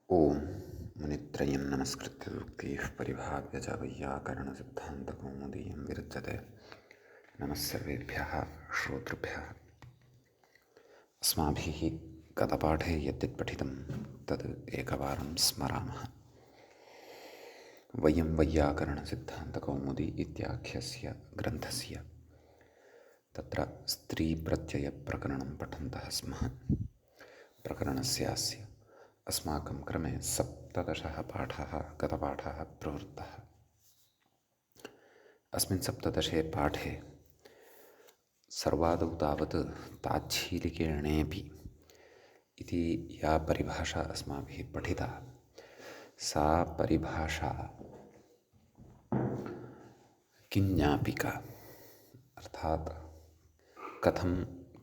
ओम मुनित्रयं नमस्कृत्य सूक्तिः परिभाव्य च वैयाकरणसिद्धान्तकौमुदीयं विरच्यते। नमः सर्वेभ्यः श्रोतृभ्यः। अस्माभिः गतपाठे यद्यत् पठितं तद् एकवारं स्मरामः। वयं वैयाकरणसिद्धान्तकौमुदी इत्याख्यस्य ग्रन्थस्य तत्र स्त्रीप्रत्ययप्रकरणं पठन्तः स्मः। प्रकरणस्यास्य अस्माकं क्रमे 17 पाठः गतपाठः प्रवृत्तः। अस्मिन् 17 पाठे सर्वादौ तावत् ताच्छीलिकेणेऽपि इति या परिभाषा अस्माभिः पठिता, सा परिभाषा किञ्ज्ञापिका, अर्थात् कथं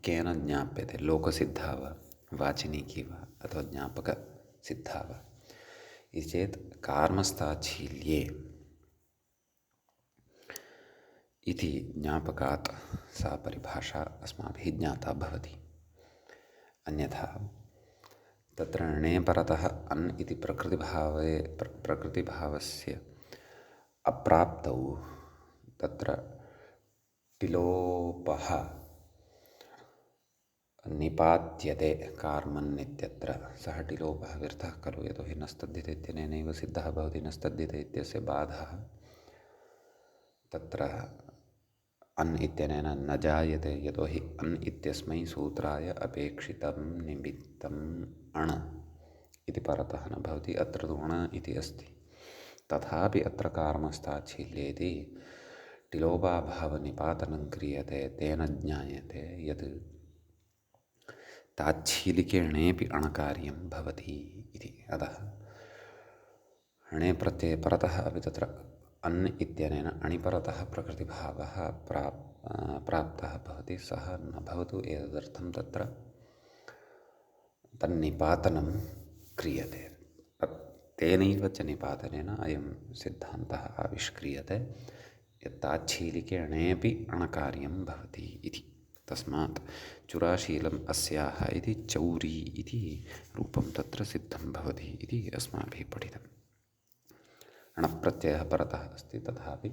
केन ज्ञाप्यते, लोकसिद्धा वा वाचिनीकी वा अथवा ज्ञापकसिद्धा वा इति चेत् कार्मस्ताच्छील्ये इति ज्ञापकात् सा परिभाषा अस्माभिः ज्ञाता भवति। अन्यथा तत्र णे परतः अन् इति प्रकृतिभावस्य अप्राप्तौ तत्र टिलोपः निपात्यते कार्मन् इत्यत्र। सः टिलोपः व्यर्थः खलु, यतोहि नस्तद्धिते इत्यनेनैव सिद्धः भवति। नस्तद्धिते इत्यस्य बाधः तत्र अन् इत्यनेन न जायते, यतोहि अन् इत्यस्मै सूत्राय अपेक्षितं निमित्तम् अण् इति परतः न भवति। अत्र तु अण् इति अस्ति। तथापि अत्र कार्मस्ताच्छील्येति टिलोपाभावनिपातनं क्रियते, तेन ज्ञायते यत् ताच्छीलिकेणेऽपि अणकार्यं भवति इति। अतः अणे प्रत्यये परतः अपि तत्र अन् इत्यनेन अणिपरतः प्रकृतिभावः प्राप्तः भवति, सः न भवतु। एतदर्थं तत्र तन्निपातनं क्रियते। तेनैव च निपातनेन अयं सिद्धान्तः आविष्क्रियते यत् ताच्छीलिकेणेऽपि अणकार्यं भवति इति। तस्मात् चुराशीलम् अस्याः इति चौरी इति रूपं तत्र सिद्धं भवति इति अस्माभिः पठितम्। अणप्रत्ययः परतः अस्ति, तथापि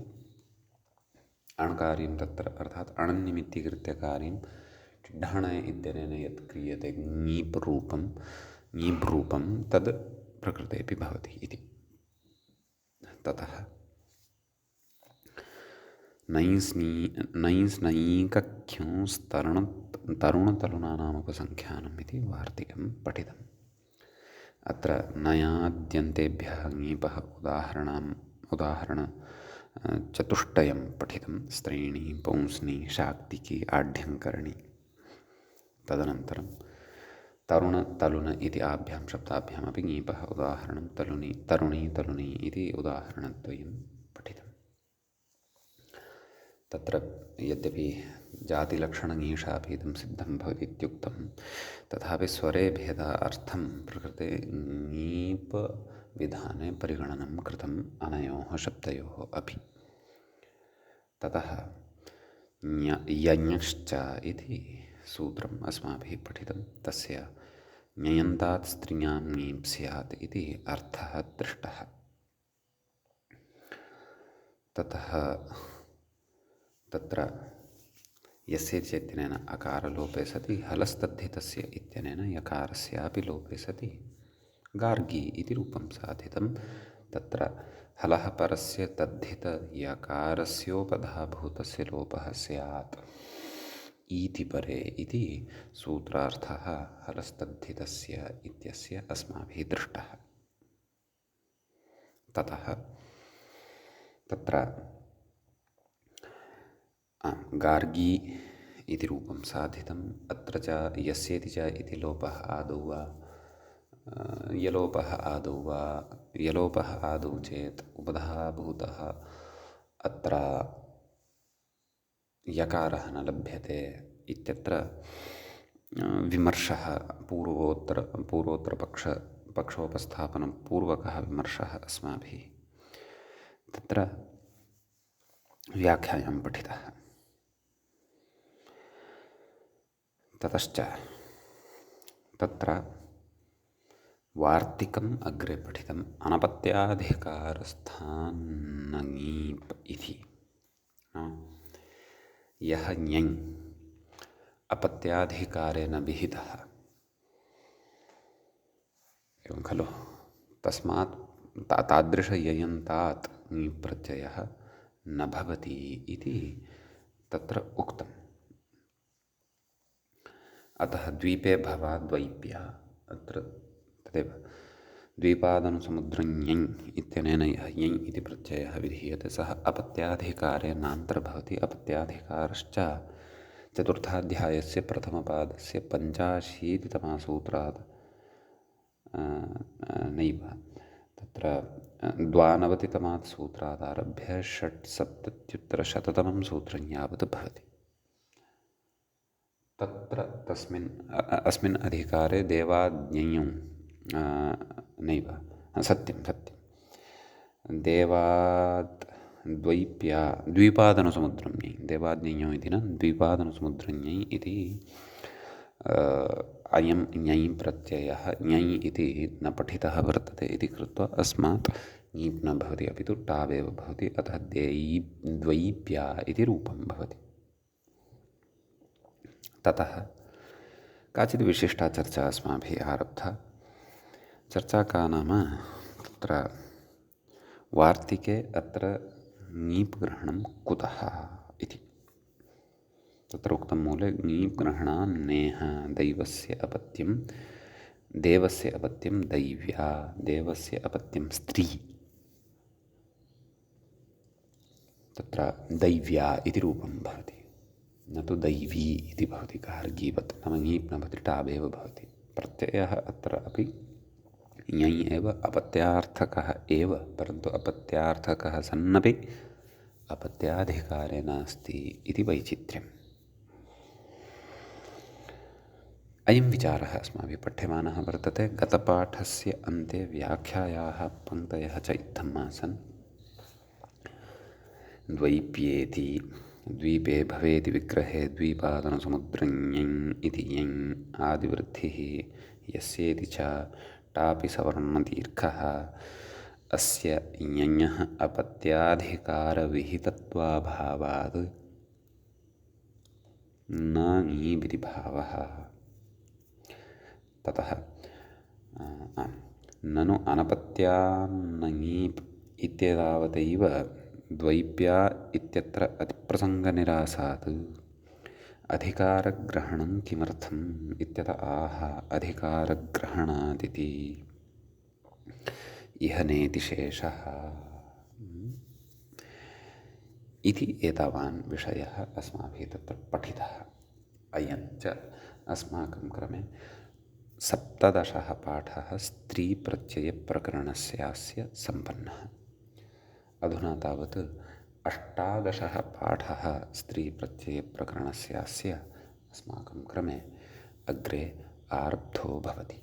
अणकार्यं तत्र अर्थात् अणन्निमित्तीकृत्य कार्यं ढण इत्यनेन यत् क्रियते ङीप् रूपं तद् प्रकृतेऽपि भवति इति। ततः नैस्नैकख्योस्तरुणतरुणानामुपसङ्ख्यानम् इति वार्तिकं पठितम्। अत्र नयाद्यन्तेभ्यः ङीपः चतुष्टयं पठितं। स्त्रीणि, पौंस्नि, शाक्तिकी, आढ्यङ्करणी। तदनन्तरं तरुण तलुन इति आभ्यां शब्दाभ्यामपि ङीपः उदाहरणं तरुणी इति उदाहरणद्वयं पठितम्। तत्र यद्यपि जातिलक्षणङीषापि इदं सिद्धं भवति इत्युक्तं, तथापि स्वरे भेदार्थं प्रकृते ङीप् विधाने परिगणनं कृतम् अनयोः शब्दयोः अपि। ततः यञश्च इति सूत्रम् अस्माभिः पठितं। तस्य ञयन्तात् स्त्रियां ङीप् स्यात् इति अर्थः दृष्टः। ततः तत्र यस्य इत्यनेन अकारलोपे सति हलस्तद्धितस्य इत्यनेन यकारस्यापि लोपे सति गार्गी इति रूपं साधितं। तत्र हलः परस्य तद्धित यकारस्योपधाभूतस्य लोपः स्यात् इति परे इति सूत्रार्थः हलस्तद्धितस्य इत्यस्य अस्माभिः दृष्टः। ततः तत्र गार्गी इति रूपं साधितम्। अत्र च यस्येति च इति लोपः आदौ वा यलोपः आदौ चेत् उपधाभूतः अत्र यकारः न लभ्यते इत्यत्र विमर्शः पक्षोपस्थापनं पूर्वकः विमर्शः अस्माभिः तत्र व्याख्यायां पठितः। ततश्च तत्र वार्तिकम् अग्रे पठितम् अनपत्याधिकारस्थानङीप् इति यः ञञ् अपत्याधिकारेण विहितः एवं खलु तस्मात् तादृशययन्तात् ङीप् प्रत्ययः न भवति इति तत्र उक्तम्। अतः द्वीपे भवा द्वैप्या अत्र तदेव द्वीपादनुसमुद्रं ञञ् इत्यनेन यः ञञ् इति प्रत्ययः विधीयते सः अपत्याधिकारे नान्तर्भवति। अपत्याधिकारश्च चतुर्थाध्यायस्य प्रथमपादस्य 85तमासूत्रात् नैव तत्र 92तमात् सूत्रादारभ्य 670 सूत्रं यावत् भवति। तत्र अस्मिन् अधिकारे देवाज्ञञौ नैव सत्यं देवात् द्वीपादनुसमुद्रं ञञ देवाज्ञञौ इति न द्वीपादनुसमुद्रं ञञ इति अयं ञञ प्रत्ययः ञञ इति न पठितः वर्तते इति कृत्वा अस्मात् ङीप् न भवति अपि तु टावेव भवति। अतः द्वैप्या इति रूपं भवति। ततः काचित् विशिष्टा चर्चा अस्माभिः आरब्धा। चर्चा का नाम तत्र वार्तिके अत्र ङीप् ग्रहणं कुतः इति। तत्र उक्तं मूले ङीप् ग्रहणान्नेह देवस्य अपत्यं दैव्या देवस्य अपत्यं स्त्री तत्र दैव्या इति रूपं भवति न तु दैवी इति भवति गार्गीवत् नाम ङीप् न भवति टावेव भवति। प्रत्ययः अत्र अपि ञञ एव अपत्यार्थकः एव परन्तु अपत्यार्थकः सन्नपि अपत्याधिकारे नास्ति इति वैचित्र्यम्। अयं विचारः अस्माभिः पठ्यमानः वर्तते। गतपाठस्य अन्ते व्याख्यायाः पङ्क्तयः च इत्थम् आसन्। द्वैप्येति द्वीपे भवेति विग्रहे द्वीपादनसमुद्रं ञञ इति ञञ आदिवृद्धिः यस्येति च टापि सवर्णदीर्घः अस्य ञञः अपत्याधिकारविहितत्वाभावात् न ङीबिति भावः। ततः ननु अनपत्यान्नङीप् इत्येतावदैव द्वैप्या इत्यत्र अतिप्रसङ्गनिरासात् अधिकारग्रहणं किमर्थम् इत्यत आह अधिकारग्रहणादिति इह नेति शेषः इति एतावान् विषयः अस्माभिः तत्र पठितः। अयञ्च अस्माकं क्रमे 17 पाठः स्त्रीप्रत्ययप्रकरणस्यास्य सम्पन्नः। अधुना तावत् 18 पाठः स्त्रीप्रत्ययप्रकरणस्यास्य अस्माकं क्रमे अग्रे आरब्धो भवति।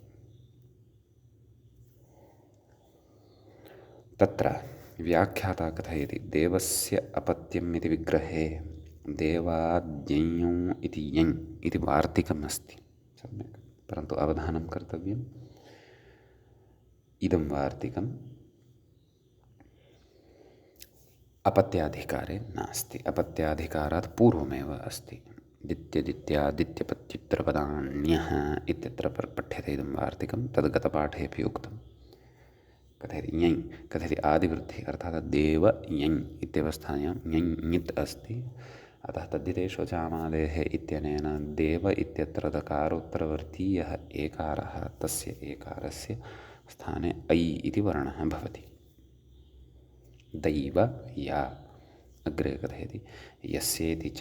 तत्र व्याख्याता कथयति देवस्य अपत्यम् इति विग्रहे देवाज्ञञौ इति ञञ इति वार्तिकम् अस्ति सम्यक्, परन्तु अवधानं कर्तव्यम्। इदं वार्तिकम् अपत्याधिकारे नास्ति, अपत्याधिकारात् पूर्वमेव अस्ति। दित्यदित्यादित्यपत्युत्तरपदान्यः इत्यत्र पठ्यते इदं वार्तिकं। तद् गतपाठेऽपि उक्तं। कथयति ञञ कथयति आदिवृद्धिः अर्थात् देव ञञ इत्यवस्थायां ञञ ङित् अस्ति। अतः तद्धितेषु चामादेः इत्यनेन देव इत्यत्र दकारोत्तरवर्तीयः एकारः तस्य एकारस्य स्थाने ऐ इति वर्णः भवति। दैव या अग्रे कथयति यस्येति च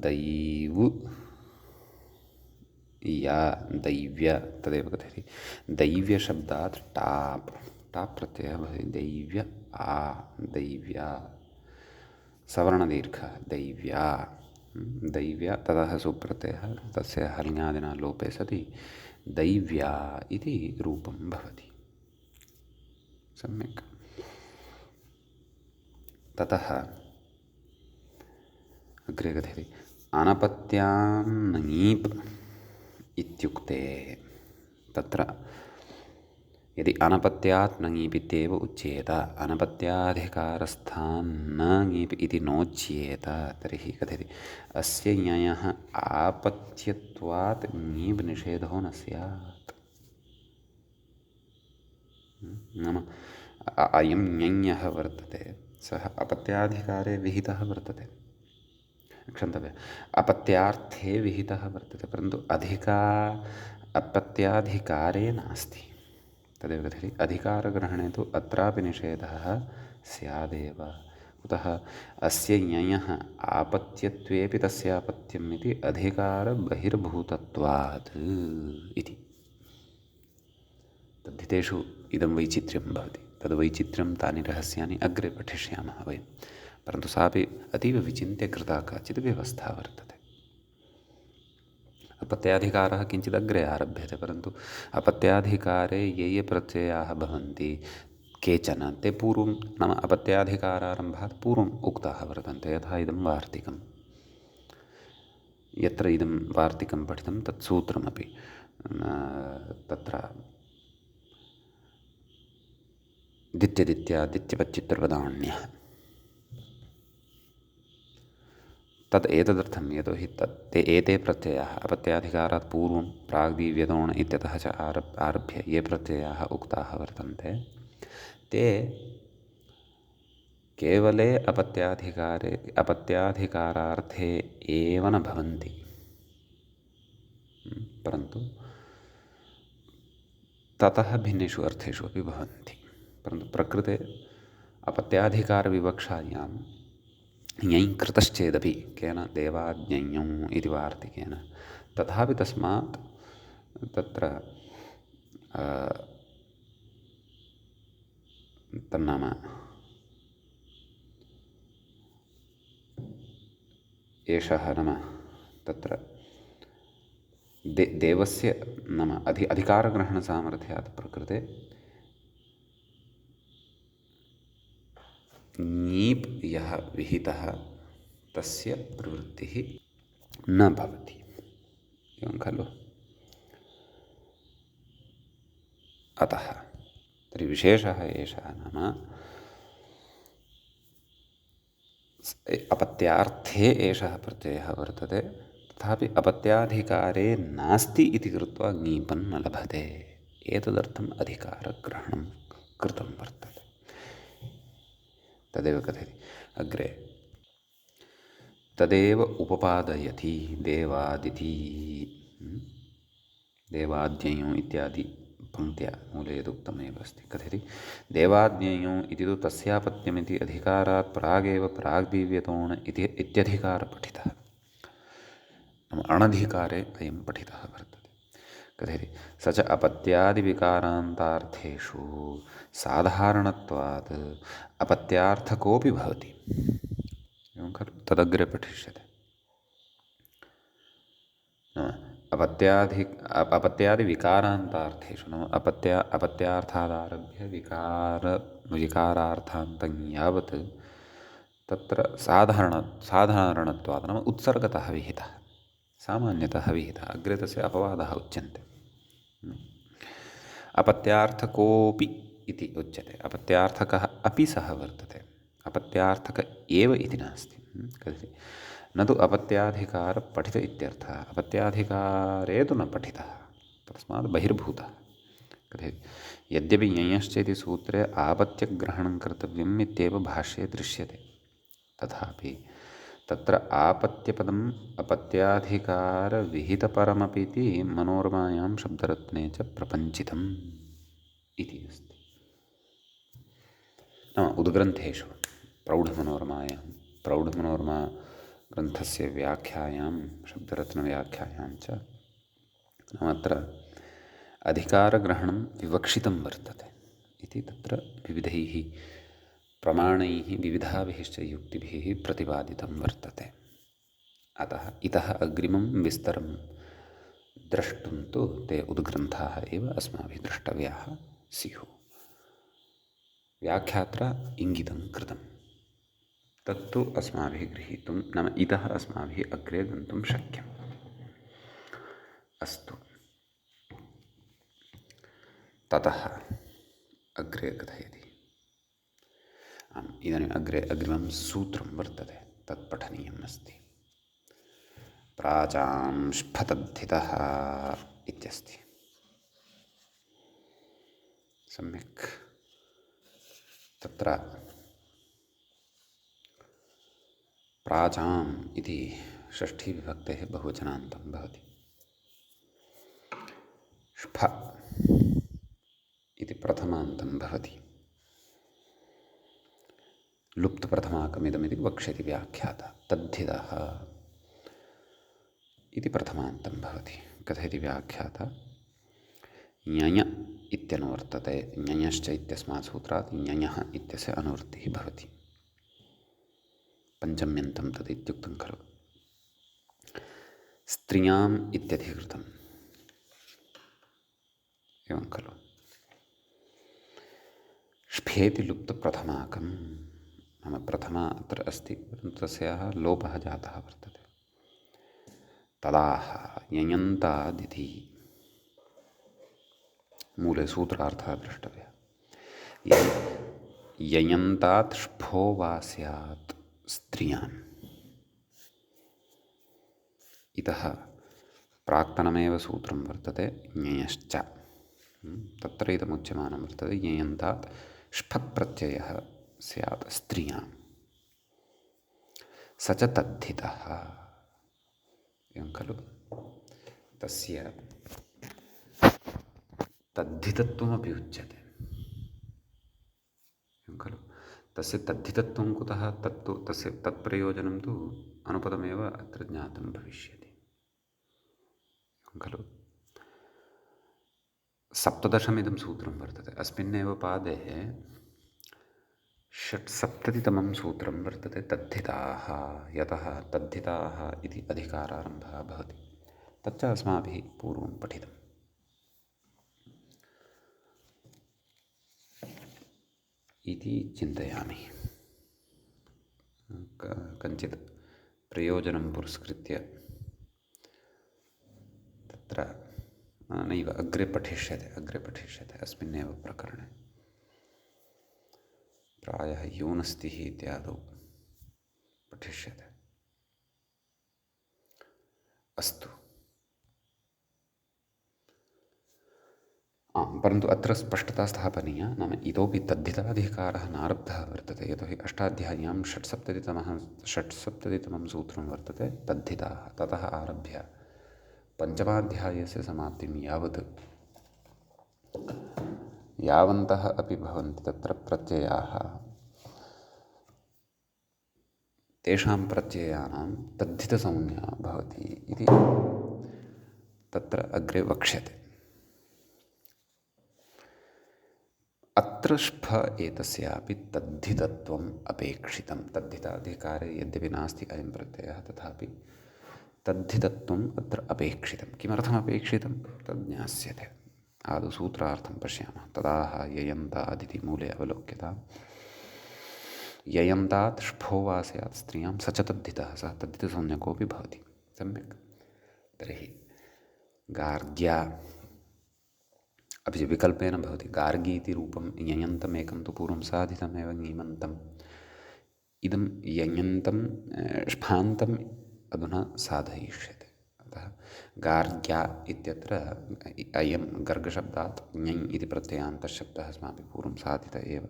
दैव या दैव्य तदेव कथयति। दैव्यशब्दात् टाप् प्रत्ययः भवति। दैव्य आ दैव्या सवर्णदीर्घः दैव्या दैव्या ततः सुप्रत्ययः तस्य हल्यादिना लोपे सति दैव्या इति रूपं भवति। सम्यक्। ततः अग्रे कथयति अनपत्यान्नङीप् इत्युक्ते तत्र यदि अनपत्यात् न ङीप् इत्येव उच्येत, अनपत्याधिकारस्थान् न ङीप् इति नोच्येत, तर्हि कथयति अस्य ञयः आपत्यत्वात् ङीप् निषेधो न स्यात्। नाम अयं ञञः वर्तते, सः अपत्याधिकारे विहितः वर्तते, क्षन्तव्यः, अपत्यार्थे विहितः वर्तते, परन्तु अपत्याधिकारे नास्ति। तदेव कथयति अधिकारग्रहणे तु अत्रापि निषेधः स्यादेव। कुतः? अस्य ञयः आपत्यत्वेपि तस्यापत्यम् इति अधिकारबहिर्भूतत्वात् इति। तद्धितेषु इदं वैचित्र्यं भवति। तद्वैचित्र्यं तानि रहस्यानि अग्रे पठिष्यामः वयं, परन्तु सापि अतीव विचिन्त्य कृता काचित् व्यवस्था वर्तते। अपत्याधिकारः किञ्चित् अग्रे आरभ्यते, परन्तु अपत्याधिकारे ये प्रत्ययाः भवन्ति केचन ते पूर्वं, नाम अपत्याधिकारारम्भात् पूर्वम् उक्ताः वर्तन्ते। यथा इदं वार्तिकं, यत्र इदं वार्तिकं पठितं तत् सूत्रमपि तत्र दित्यदित्यादित्यपच्चित्रपदान्यः, तद् एतदर्थं यतोहि ते एते प्रत्ययाः अपत्याधिकारात् पूर्वं प्राग्दिव्यदोण इत्यतः च आरभ्य ये प्रत्ययाः उक्ताः वर्तन्ते, ते केवले अपत्याधिकारार्थे एव न भवन्ति, परन्तु ततः भिन्नेषु अर्थेषु अपि भवन्ति। परन्तु प्रकृते अपत्याधिकारविवक्षायां ञञ् कृतश्चेदपि केन देवाज्ञञौ इति वार्तिकेन, तथापि तस्मात् तत्र तन्नाम एषः नाम तत्र देवस्य नाम अधिकारग्रहणसामर्थ्यात् प्रकृते ङीप् यः विहितः तस्य प्रवृत्तिः न भवति। एवं खलु? अतः तर्हि विशेषः एषः, नाम अपत्यार्थे एषः प्रत्ययः वर्तते, तथापि अपत्याधिकारे नास्ति इति कृत्वा ङीपन् न लभते। एतदर्थम् अधिकारग्रहणं कृतं वर्तते। तदेव कथयति अग्रे, तदेव उपपादयति देवादिति, देवाद्यञौ इत्यादि पङ्क्त्या मूले यदुक्तमेव अस्ति। कथयति देवाज्ञञौ इति तु तस्यापत्यमिति अधिकारात् प्रागेव प्राग्दिव्यतोण इत्यधिकारपठितः, अणधिकारे अयं पठितः वर्तते। कथयति स च अपत्यादिविकारान्तार्थेषु साधारणत्वात् अपत्यार्थकोऽपि भवति। एवं खलु? तदग्रे पठिष्यते। अपत्यादिविकारान्तार्थेषु नाम अपत्यार्थादारभ्य विकारार्थान्तं यावत् तत्र साधारणत्वात् नाम उत्सर्गतः विहितः, सामान्यतः विहितः। अग्रे तस्य अपवादः उच्यन्ते। अपत्यार्थकोऽपि इति उच्यते। अपत्यार्थकः अपि सः वर्तते, अपत्यार्थक एव इति नास्ति। न तु अपत्याधिकारपठित इत्यर्थः, अपत्याधिकारे तु न पठितः, तस्मात् बहिर्भूतः। कथयति यद्यपि ञञश्च इति सूत्रे आपत्यग्रहणं कर्तव्यम् इत्येव भाष्ये दृश्यते, तथापि तत्र आपत्यपदम् अपत्याधिकारविहितपरमपि इति मनोरमायां शब्दरत्ने च प्रपञ्चितम् इति अस्ति। नाम उद्ग्रन्थेषु प्रौढमनोरमा ग्रन्थस्य व्याख्यायां शब्दरत्नव्याख्यायां च नाम अत्र अधिकारग्रहणं विवक्षितं वर्तते इति तत्र विविधैः प्रमाणैः विविधाभिश्च युक्तिभिः प्रतिपादितं वर्तते। अतः इतः अग्रिमं विस्तरं द्रष्टुं तु ते उद्ग्रन्थाः एव अस्माभिः द्रष्टव्याः स्युः। व्याख्यात्रा इङ्गितं कृतं तत्तु अस्माभिः गृहीतुं, नाम इतः अस्माभिः अग्रे गन्तुं शक्यम्। अस्तु। ततः अग्रे कथयति। इदानीम् अग्रिमं सूत्रं वर्तते, तत् पठनीयम् अस्ति। प्राचां स्फतद्धितः इत्यस्ति। सम्यक्। तत्र प्राचाम् इति षष्ठीविभक्तेः बहुवचनान्तं भवति। स्फ इति प्रथमान्तं भवति। लुप्तप्रथमाकमिदमिति वक्ष्यति व्याख्याता। तद्धितः इति प्रथमान्तं भवति। कथयति व्याख्याता, ञञ इत्यनुवर्तते। ञञश्च इत्यस्मात् सूत्रात् ञञः इत्यस्य अनुवृत्तिः भवति। पञ्चम्यन्तं तद् इत्युक्तं खलु। स्त्रियाम् इत्यधिकृतम् एवं खलु। स्फेति लुप्तप्रथमाकं नाम प्रथमा अत्र अस्ति, परन्तु तस्याः लोपः जातः वर्तते। तदाह ययन्तादिति मूले सूत्रार्थः द्रष्टव्यः। ययन्तात् स्फो वा स्यात् स्त्रियाम्। इतः प्राक्तनमेव सूत्रं वर्तते ञयश्च। तत्र इदमुच्यमानं वर्तते ययन्तात् स्फत् प्रत्ययः स्यात् स्त्रियाम्। स च तद्धितः एवं खलु। तस्य तद्धितत्वमपि उच्यते एवं खलु। तस्य तद्धितत्वं कुतः? तत्तु तस्य तत्प्रयोजनं तु अनुपदमेव अत्र ज्ञातं भविष्यति एवं खलु। सप्तदशमिदं सूत्रं वर्तते। अस्मिन्नेव पादे षट्सप्ततितमं सूत्रं वर्तते तद्धिताः। यतः तद्धिताः इति अधिकारारम्भः भवति। तच्च अस्माभिः पूर्वं पठितम्। इति चिन्तयामि। कञ्चित् प्रयोजनं पुरस्कृत्य तत्र नैव अग्रे पठिष्यते अस्मिन्नेव प्रकरणे। प्रायः यूनस्तिः इत्यादौ पठिष्यते। अस्तु। परन्तु अत्र स्पष्टता स्थापनीया। नाम इतोपि तद्धिताधिकारः नारब्धः वर्तते, यतोहि अष्टाध्याय्यां षट्सप्ततितमं सूत्रं वर्तते तद्धिताः। ततः आरभ्य पञ्चमाध्यायस्य समाप्तिं यावन्तः अपि भवन्ति तत्र प्रत्ययाः, तेषां प्रत्ययानां तद्धितसंज्ञा भवति इति तत्र अग्रे वक्ष्यते। अत्र स्फ एतस्यापि तद्धितत्वम् अपेक्षितं। तद्धिताधिकारे यद्यपि नास्ति अयं प्रत्ययः, तथापि तद्धितत्वम् अत्र अपेक्षितं। किमर्थमपेक्षितं तद् ज्ञास्यते। आदौ सूत्रार्थं पश्यामः। तदाह ययन्तादिति मूले अवलोक्यताम्। ययन्तात् स्फो वा स्यात् स्त्रियां स च तद्धितः। सः तद्धितसंज्ञकोऽपि भवति। सम्यक्। तर्हि गार्ग्या अपि च विकल्पेन भवति। गार्गी इति रूपं ययन्तम् एकं तु पूर्वं साधितमेव ङीमन्तम्। इदं ययन्तं स्फान्तम् अधुना साधयिष्यते। अतः गार्ग्या इत्यत्र अयं गर्गशब्दात् ञञ् इति प्रत्ययान्तशब्दः अस्माभिः पूर्वं साधित एव।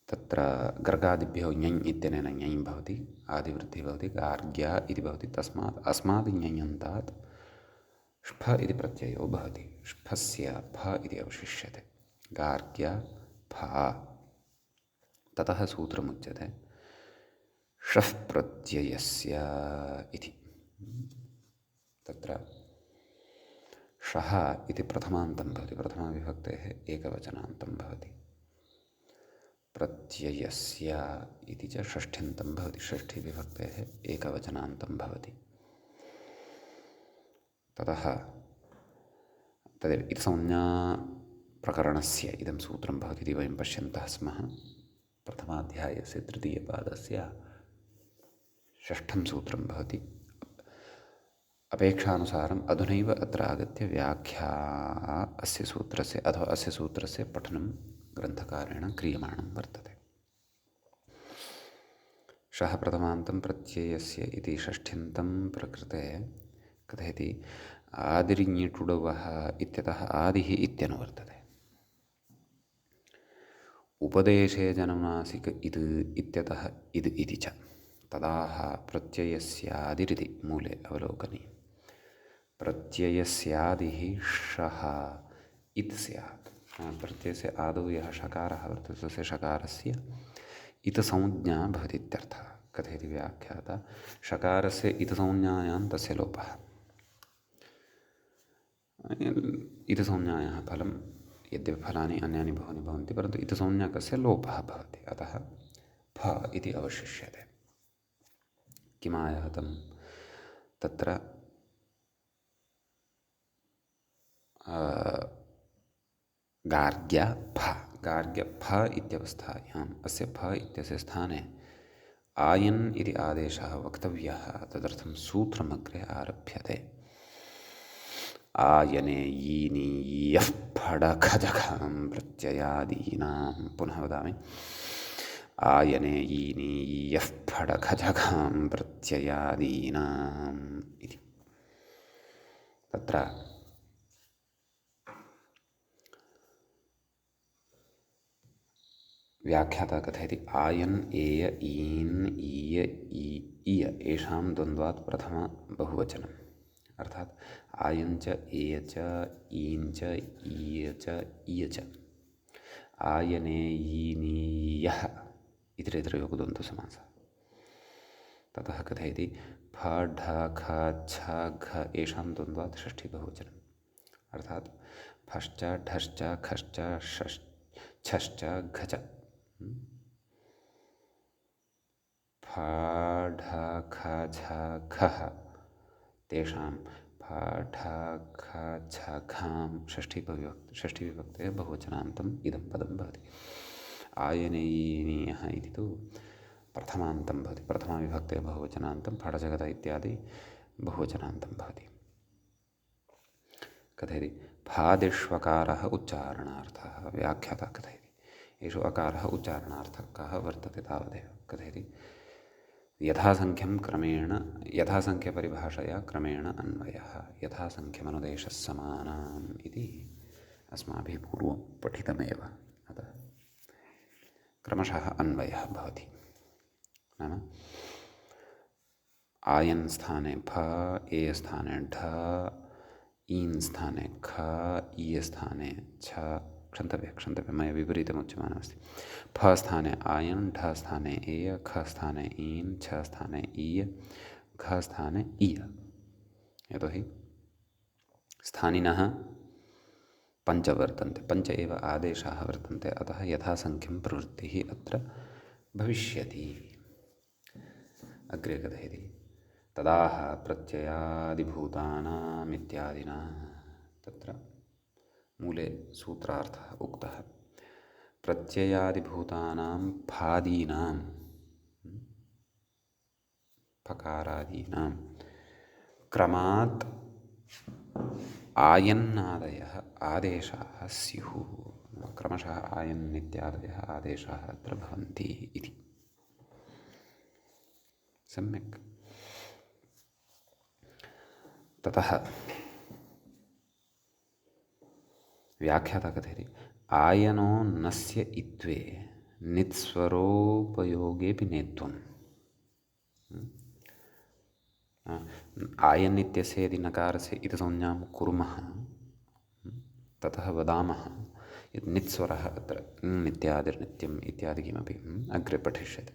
तत्र गर्गादिभ्यो ञञ् इत्यनेन ञञ् भवति, आदिवृद्धिः भवति, गार्ग्या इति भवति। तस्मात् अस्माद् ञञन्तात् स्फ इति प्रत्ययो भवति। स्फस्य फ इति अवशिष्यते। गार्ग्या फ। ततः सूत्रमुच्यते शः प्रत्ययस्य इति। तत्र शः इति प्रथमान्तं भवति। प्रथमाविभक्तेः एकवचनान्तं भवति। प्रत्ययस्य इति च षष्ठ्यन्तं भवति। षष्ठीविभक्तेः एकवचनान्तं भवति। ततः तदेव इति संज्ञाप्रकरणस्य इदं सूत्रं भवति इति वयं पश्यन्तः स्मः। प्रथमाध्यायस्य तृतीयपादस्य षष्ठं सूत्रं भवति। अपेक्षानुसारम् अधुनैव अत्र आगत्य व्याख्या अस्य सूत्रस्य अथवा अस्य सूत्रस्य पठनं ग्रन्थकारेण क्रियमाणं वर्तते। शः प्रथमान्तं प्रत्ययस्य इति षष्ठ्यन्तं प्रकृते कथयति आदिर्ञिटुडवः इत्यतः आदिः इत्यनुवर्तते। उपदेशे जननासिक इद् इत्यतः इद् इति च तदाह प्रत्ययस्यादिरिति मूले अवलोकनीयम्। प्रत्ययस्यादिः शः इत् स्यात्। प्रत्ययस्य आदौ यः षकारः वर्तते तस्य षकारस्य इत् संज्ञा भवति इत्यर्थः। कथयति व्याख्याता षकारस्य इत् संज्ञायां तस्य लोपः। इत् संज्ञायाः फलं यद्यपि फलानि अन्यानि बहूनि भवन्ति परन्तु इत् संज्ञकस्य लोपः भवति, अतः फ इति अवशिष्यते। किमायाहतं तत्र गार्ग्य फ इत्यवस्थायाम् अस्य फ इत्यस्य स्थाने आयन् इति आदेशः वक्तव्यः। तदर्थं सूत्रमग्रे आरभ्यते। आयने यीनि यः फडखजखां प्रत्ययादीनां, पुनः वदामि, आयने यीनि यः फडखजखां प्रत्ययादीनाम् इति। तत्र व्याख्याता कथयति आयन् एय ईन् ईय ईय येषां द्वन्द्वात् प्रथम बहुवचनम्, अर्थात् आयन् च एय च ईन् च ईय च ईय च। आयने यीनीयः इतरेतरयोगद्वन्द्वसमासः। ततः कथयति फ ढ ख छ घ येषां द्वन्द्वात् षष्ठी बहुवचनम्, अर्थात् फश्च ढश्च खश्च छश्च घ च। फ ढ ख छ घः तेषां फ ढ ख छ घां षष्ठीविभक्तेः बहुवचनान्तम् इदं पदं भवति। आयनीयः इति तु प्रथमान्तं भवति, प्रथमाविभक्तेः बहुवचनान्तं फडजगत इत्यादि बहुवचनान्तं भवति। कथयति फादिष्वकारः उच्चारणार्थः। व्याख्याता कथयति एषु अकारः उच्चारणार्थकः वर्तते तावदेव। कथयति यथासङ्ख्यपरिभाषया क्रमेण अन्वयः, यथासङ्ख्यमनुदेशः समानाम् इति अस्माभिः पूर्वं पठितमेव। अतः क्रमशः अन्वयः भवति। नाम आयन् स्थाने फ, ए स्थाने ढ, ईन् स्थाने ख, ईय स्थाने छ, क्षन्तव्य मया विपरीतमुच्यमानमस्ति। फ स्थाने आयन्, ढ स्थाने एय, ख स्थाने ईन्, छ स्थाने ईय, घ स्थाने ईय। यतोहि स्थानिनः पञ्च वर्तन्ते, पञ्च एव आदेशाः वर्तन्ते, अतः यथासङ्ख्यं प्रवृत्तिः अत्र भविष्यति। अग्रे कथयति तदाह प्रत्ययादिभूतानाम् इत्यादिना। तत्र मूले सूत्रार्थः उक्तः। प्रत्ययादिभूतानां फादीनां फकारादीनां क्रमात् आयन्नादयः आदेशाः स्युः। क्रमशः आयन् इत्यादयः आदेशाः अत्र भवन्ति इति। सम्यक्। ततः व्याख्याता कथयति आयनो नस्य इत्वे नित्स्वरोपयोगेऽपि नेत्वम्। आयन् इत्यस्य यदि नकारस्य इति संज्ञां कुर्मः ततः वदामः यत् नित्स्वरः अत्र नित्यादिर्नित्यम् इत्यादि किमपि अग्रे पठिष्यते।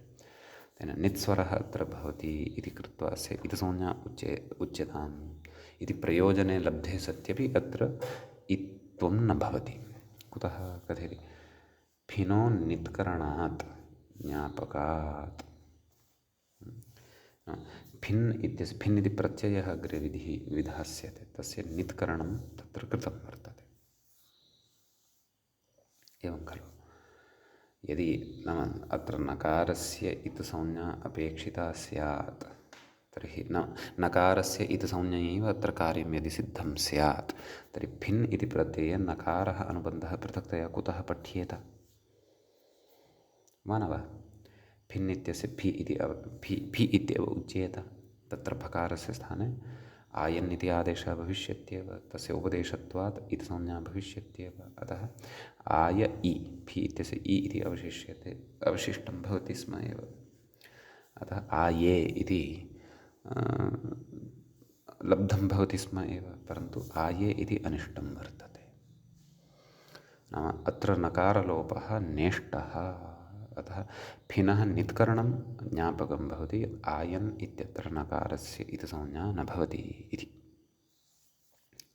तेन नित्स्वरः अत्र भवति इति कृत्वा अस्य इति संज्ञा उच्यताम् इति प्रयोजने लब्धे सत्यपि अत्र इत्त्वं न भवति। कुतः कथयति फिनो नित्करणात् ज्ञापकात्। फिन् इत्यस्य फिन् इति प्रत्ययः अग्रे विधास्यते, तस्य नित्करणं तत्र कृतं वर्तते। एवं खलु यदि नाम अत्र नकारस्य इत् संज्ञा अपेक्षिता स्यात् तर्हि नकारस्य इति संज्ञैव अत्र कार्यं यदि सिद्धं स्यात् तर्हि भिन् इति प्रत्यये नकारः अनुबन्धः पृथक्तया कुतः पठ्येत वा न वा? भिन् इत्यस्य भि इत्येव उच्येत। तत्र भकारस्य स्थाने आयन् इति आदेशः भविष्यत्येव, तस्य उपदेशत्वात् इति संज्ञा भविष्यत्येव। अतः आय इ भि इत्यस्य इ इति अवशिष्टं भवति स्म एव। अतः आये इति लब्धं भवति स्म एव, परन्तु आये इति अनिष्टं वर्तते। नाम अत्र नकारलोपः नेष्टः। अतः भिनः नित्करणं ज्ञापकं भवति, आयन् इत्यत्र नकारस्य इति संज्ञा न भवति इति।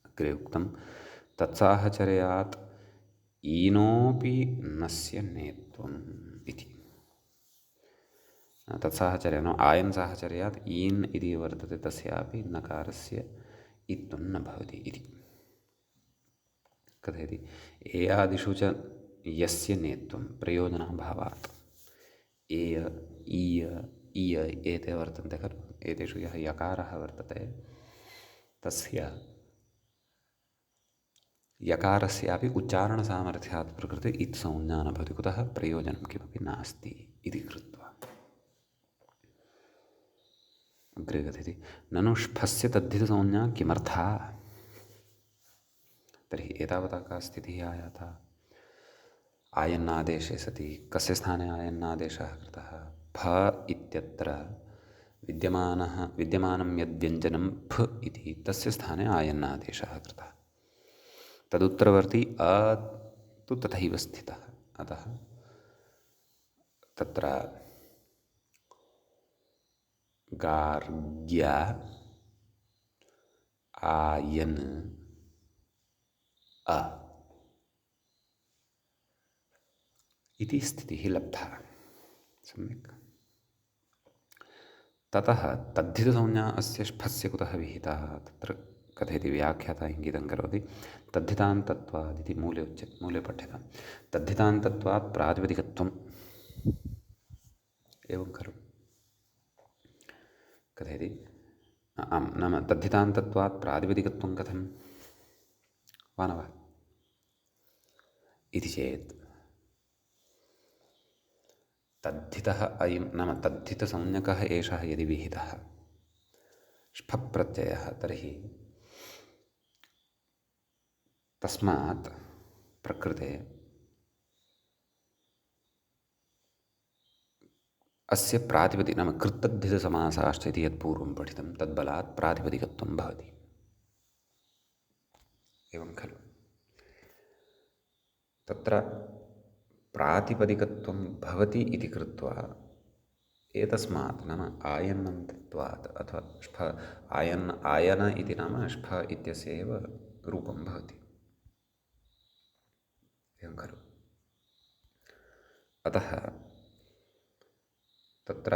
अग्रे उक्तं तत्साहचर्यात् ईनोऽपि नस्य नेत्वम् इति। तत्साहचर्य आयन् साहचर्यात् ईन् इति वर्तते, तस्यापि नकारस्य इत्वं न भवति इति कथयति। एयादिषु च यस्य नेत्वं प्रयोजनाभावात्, एय ईय ईय एते वर्तन्ते खलु, एतेषु यः यकारः वर्तते तस्य यकारस्यापि उच्चारणसामर्थ्यात् प्रकृते इत् संज्ञा न भवति। कुतः? प्रयोजनं किमपि नास्ति इति कृत्वा। अग्रे कथयति ननु ष्फस्य तद्धितसंज्ञा किमर्था? तर्हि एतावता का स्थितिः आयाता? आयन्नादेशे सति कस्य स्थाने आयन्नादेशः कृतः? फ इत्यत्र विद्यमानं यद्व्यञ्जनं फ इति, तस्य स्थाने आयन्नादेशः कृतः। तदुत्तरवर्ती अ तु तथैव स्थितः। अतः तत्र गार्ग्य आयन् अ इति स्थितिः लब्धा। सम्यक्। ततः तद्धितसंज्ञा अस्य ष्फस्य कुतः विहिता? तत्र कथयति व्याख्याता इङ्गितं करोति। तद्धितान्तत्वात् इति मूले उच्यते, मूले पठ्यतां। तद्धितान्तत्वात् प्रातिपदिकत्वम् एवं खलु कथयति। आम्, नाम तद्धितान्तत्वात् प्रातिपदिकत्वं कथं वा न वा इति चेत् तद्धितः अयं नाम तद्धितसंज्ञकः एषः यदि विहितः ष्फप्रत्ययः, तर्हि तस्मात् प्रकृते अस्य प्रातिपदिक नाम कृत्तद्धितसमासाश्च इति यत्पूर्वं पठितं तद्बलात् प्रातिपदिकत्वं भवति। एवं खलु। तत्र प्रातिपदिकत्वं भवति इति कृत्वा एतस्मात् नाम आयन्नन्तत्वात् अथवा ष्फ आयन इति नाम ष्फ इत्यस्य एव रूपं भवति। एवं खलु। अतः तत्र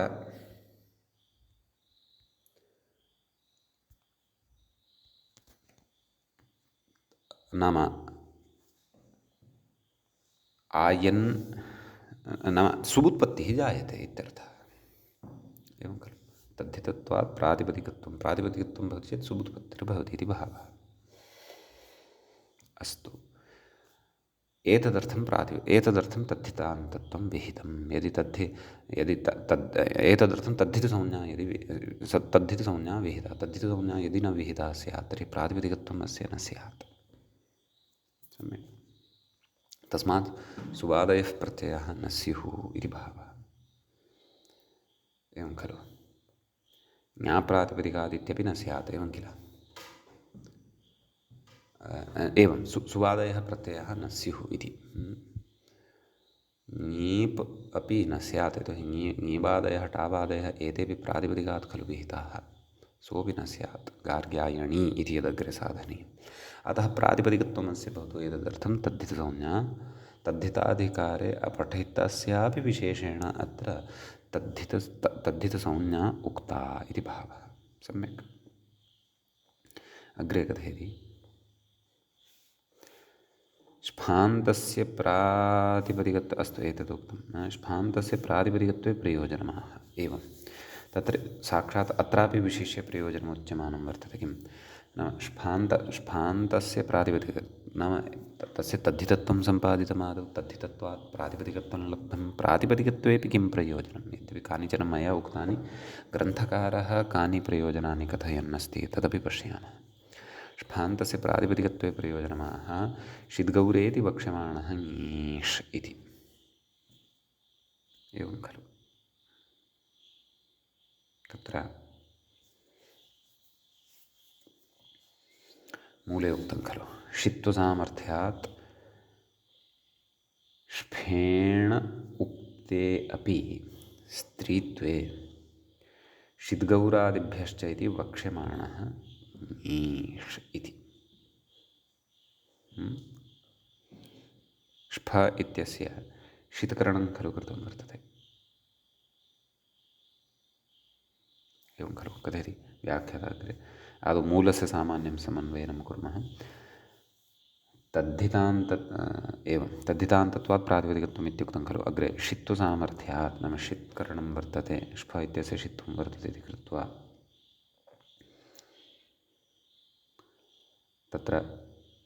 नाम आयन् नाम सुबुत्पत्तिः जायते इत्यर्थः। एवं खलु। तद्धितत्वात् प्रातिपदिकत्वं भवति चेत् सुबुत्पत्तिर्भवति इति भावः। अस्तु। एतदर्थं तद्धितान्तत्वं विहितं। एतदर्थं तद्धितसंज्ञा तद्धितसंज्ञा विहिता। तद्धितसंज्ञा यदि न विहिता स्यात् तर्हि प्रातिपदिकत्वम् अस्य न स्यात्। सम्यक्। तस्मात् सुवादयः प्रत्ययाः न स्युः इति भावः। एवं खलु। ज्ञाप्रातिपदिकादित्यपि न स्यात्। एवं किल। एवं सुवादयः प्रत्ययाः न स्युः इति। ङीप् अपि न स्यात्, यतोहि ङीबादयः टाबादयः एतेपि प्रातिपदिकात् खलु विहिताः। सोऽपि न स्यात्। गार्ग्यायणी इति यदग्रे साधनीयम्। अतः प्रातिपदिकत्वम् अस्य भवतु। एतदर्थं तद्धितसंज्ञा तद्धिताधिकारे अपठितस्यापि विशेषेण अत्र तद्धितसंज्ञा उक्ता इति भावः। सम्यक्। अग्रे कथयति ष्फान्तस्य प्रातिपदिकत्वे अस्तु एतदुक्तं ष्फान्तस्य प्रातिपदिकत्वे प्रयोजनमाह। एवं तत्र साक्षात् अत्रापि विशिष्य प्रयोजनमुच्यमानं वर्तते। किं नाम स्फान्तस्य प्रातिपदिकं नाम तस्य तद्धितत्वं सम्पादितमादौ तद्धितत्वात् प्रातिपदिकत्वं लब्धं प्रातिपदिकत्वेपि किं प्रयोजनं यद्यपि कानिचन मया उक्तानि ग्रन्थकारः कानि प्रयोजनानि कथयन्नस्ति तदपि पश्यामः। स्फान्तस्य प्रातिपदिकत्वे प्रयोजनमाह षिद्गौरेति वक्ष्यमाणः ङीष् इति एवं खलु। तत्र मूले उक्तं खलु षित्वसामर्थ्यात् ष्फेण उक्ते अपि स्त्रीत्वे षिद्गौरादिभ्यश्च इति वक्ष्यमाणः ङीष् इति। स्फ इत्यस्य षित्करणं खलु कृतं वर्तते। एवं खलु कथयति व्याख्याताग्रे आदौ मूलस्य सामान्यं समन्वयनं कुर्मः। एवं तद्धितान्तत्वात् प्रातिपदिकत्वम् इत्युक्तं खलु अग्रे षित्वसामर्थ्यात् नाम षित्करणं वर्तते स्फ इत्यस्य षित्वं वर्तते इति कृत्वा तत्र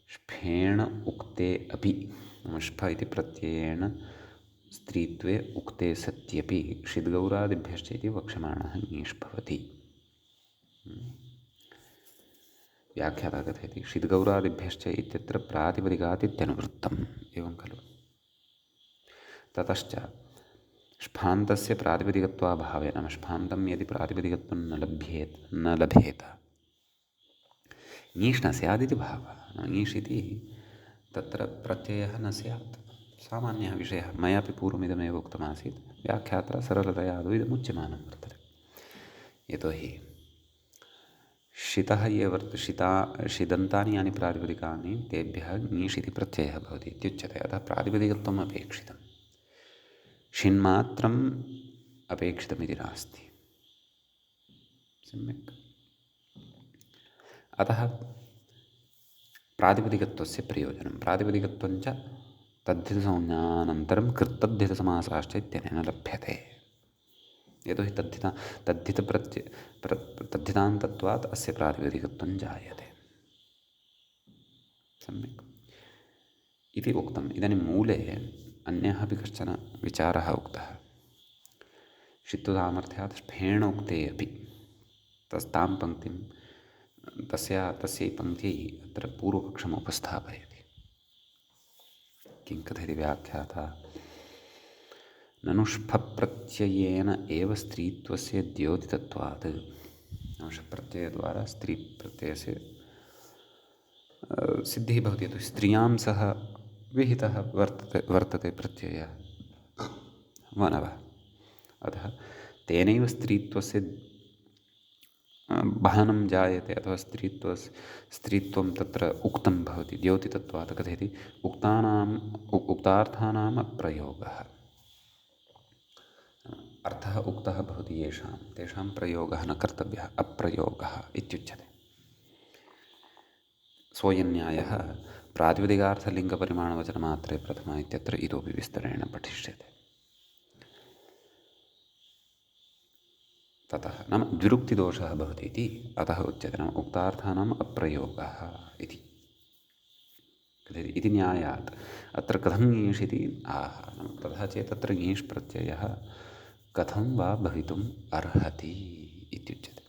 ष्फेण उक्ते अपि नाम स्फ इति प्रत्ययेन स्त्रीत्वे उक्ते सत्यपि षिद्गौरादिभ्यश्च इति वक्ष्यमाणः ङीष् भवति। व्याख्याता कथयति षिद्गौरादिभ्यश्च इत्यत्र प्रातिपदिकात् इत्यनुवृत्तम् एवं खलु। ततश्च स्फान्तस्य प्रातिपदिकत्वाभावे नाम स्फान्तं यदि प्रातिपदिकत्वं न लभेत ङीष् न स्यादिति भावः। ङीष् इति तत्र प्रत्ययः न स्यात् सामान्यः विषयः। मयापि पूर्वमिदमेव उक्तमासीत् व्याख्यात्रा सरलतया आदौ इदमुच्यमानं वर्तते। यतोहि षितः ये षिदन्तानि यानि प्रातिपदिकानि तेभ्यः ङीष् इति प्रत्ययः भवति इत्युच्यते। अतः प्रातिपदिकत्वम् अपेक्षितं षिन्मात्रम् अपेक्षितमिति नास्ति। सम्यक्। अतः प्रातिपदिकत्वस्य प्रयोजनं प्रातिपदिकत्वञ्च तद्धितसंज्ञानन्तरं कृत्तद्धितसमासाश्च इत्यनेन लभ्यते। यतोहि तद्धितान्तत्वात् अस्य प्रातिपदिकत्वं जायते। सम्यक् इति उक्तम्। इदानीं मूले अन्यः अपि कश्चन विचारः उक्तः। षित्वसामर्थ्यात् ष्फेण उक्ते अपि तां पङ्क्तिं तस्यै पङ्क्त्यै अत्र पूर्वपक्षम् उपस्थापयति। किं कथयति व्याख्याता ननु ष्फप्रत्ययेन एव स्त्रीत्वस्य द्योतितत्वात् नाम षप्रत्ययद्वारा स्त्रीप्रत्ययस्य सिद्धिः भवति। यतो स्त्रियां सह विहितः वर्तते प्रत्ययः मानवः। अतः तेनैव स्त्रीत्वस्य भानं जायते अथवा स्त्रीत्वं तत्र उक्तं भवति। द्योतितत्वात् कथयति उक्तार्थानाम् अप्रयोगः। अर्थः उक्तः भवति येषां तेषां प्रयोगः न कर्तव्यः अप्रयोगः इत्युच्यते। सोऽयं न्यायः प्रातिपदिकार्थलिङ्गपरिमाणवचनमात्रे प्रथमा इत्यत्र इतोपि विस्तरेण पठिष्यते। ततः नाम द्विरुक्तिदोषः भवति इति अतः उच्यते नाम उक्तार्थानाम् अप्रयोगः इति इति न्यायात् अत्र कथं ङीष् इति आह नाम तथा चेत् अत्र ङीष् प्रत्ययः कथं वा भवितुम् अर्हति इत्युच्यते।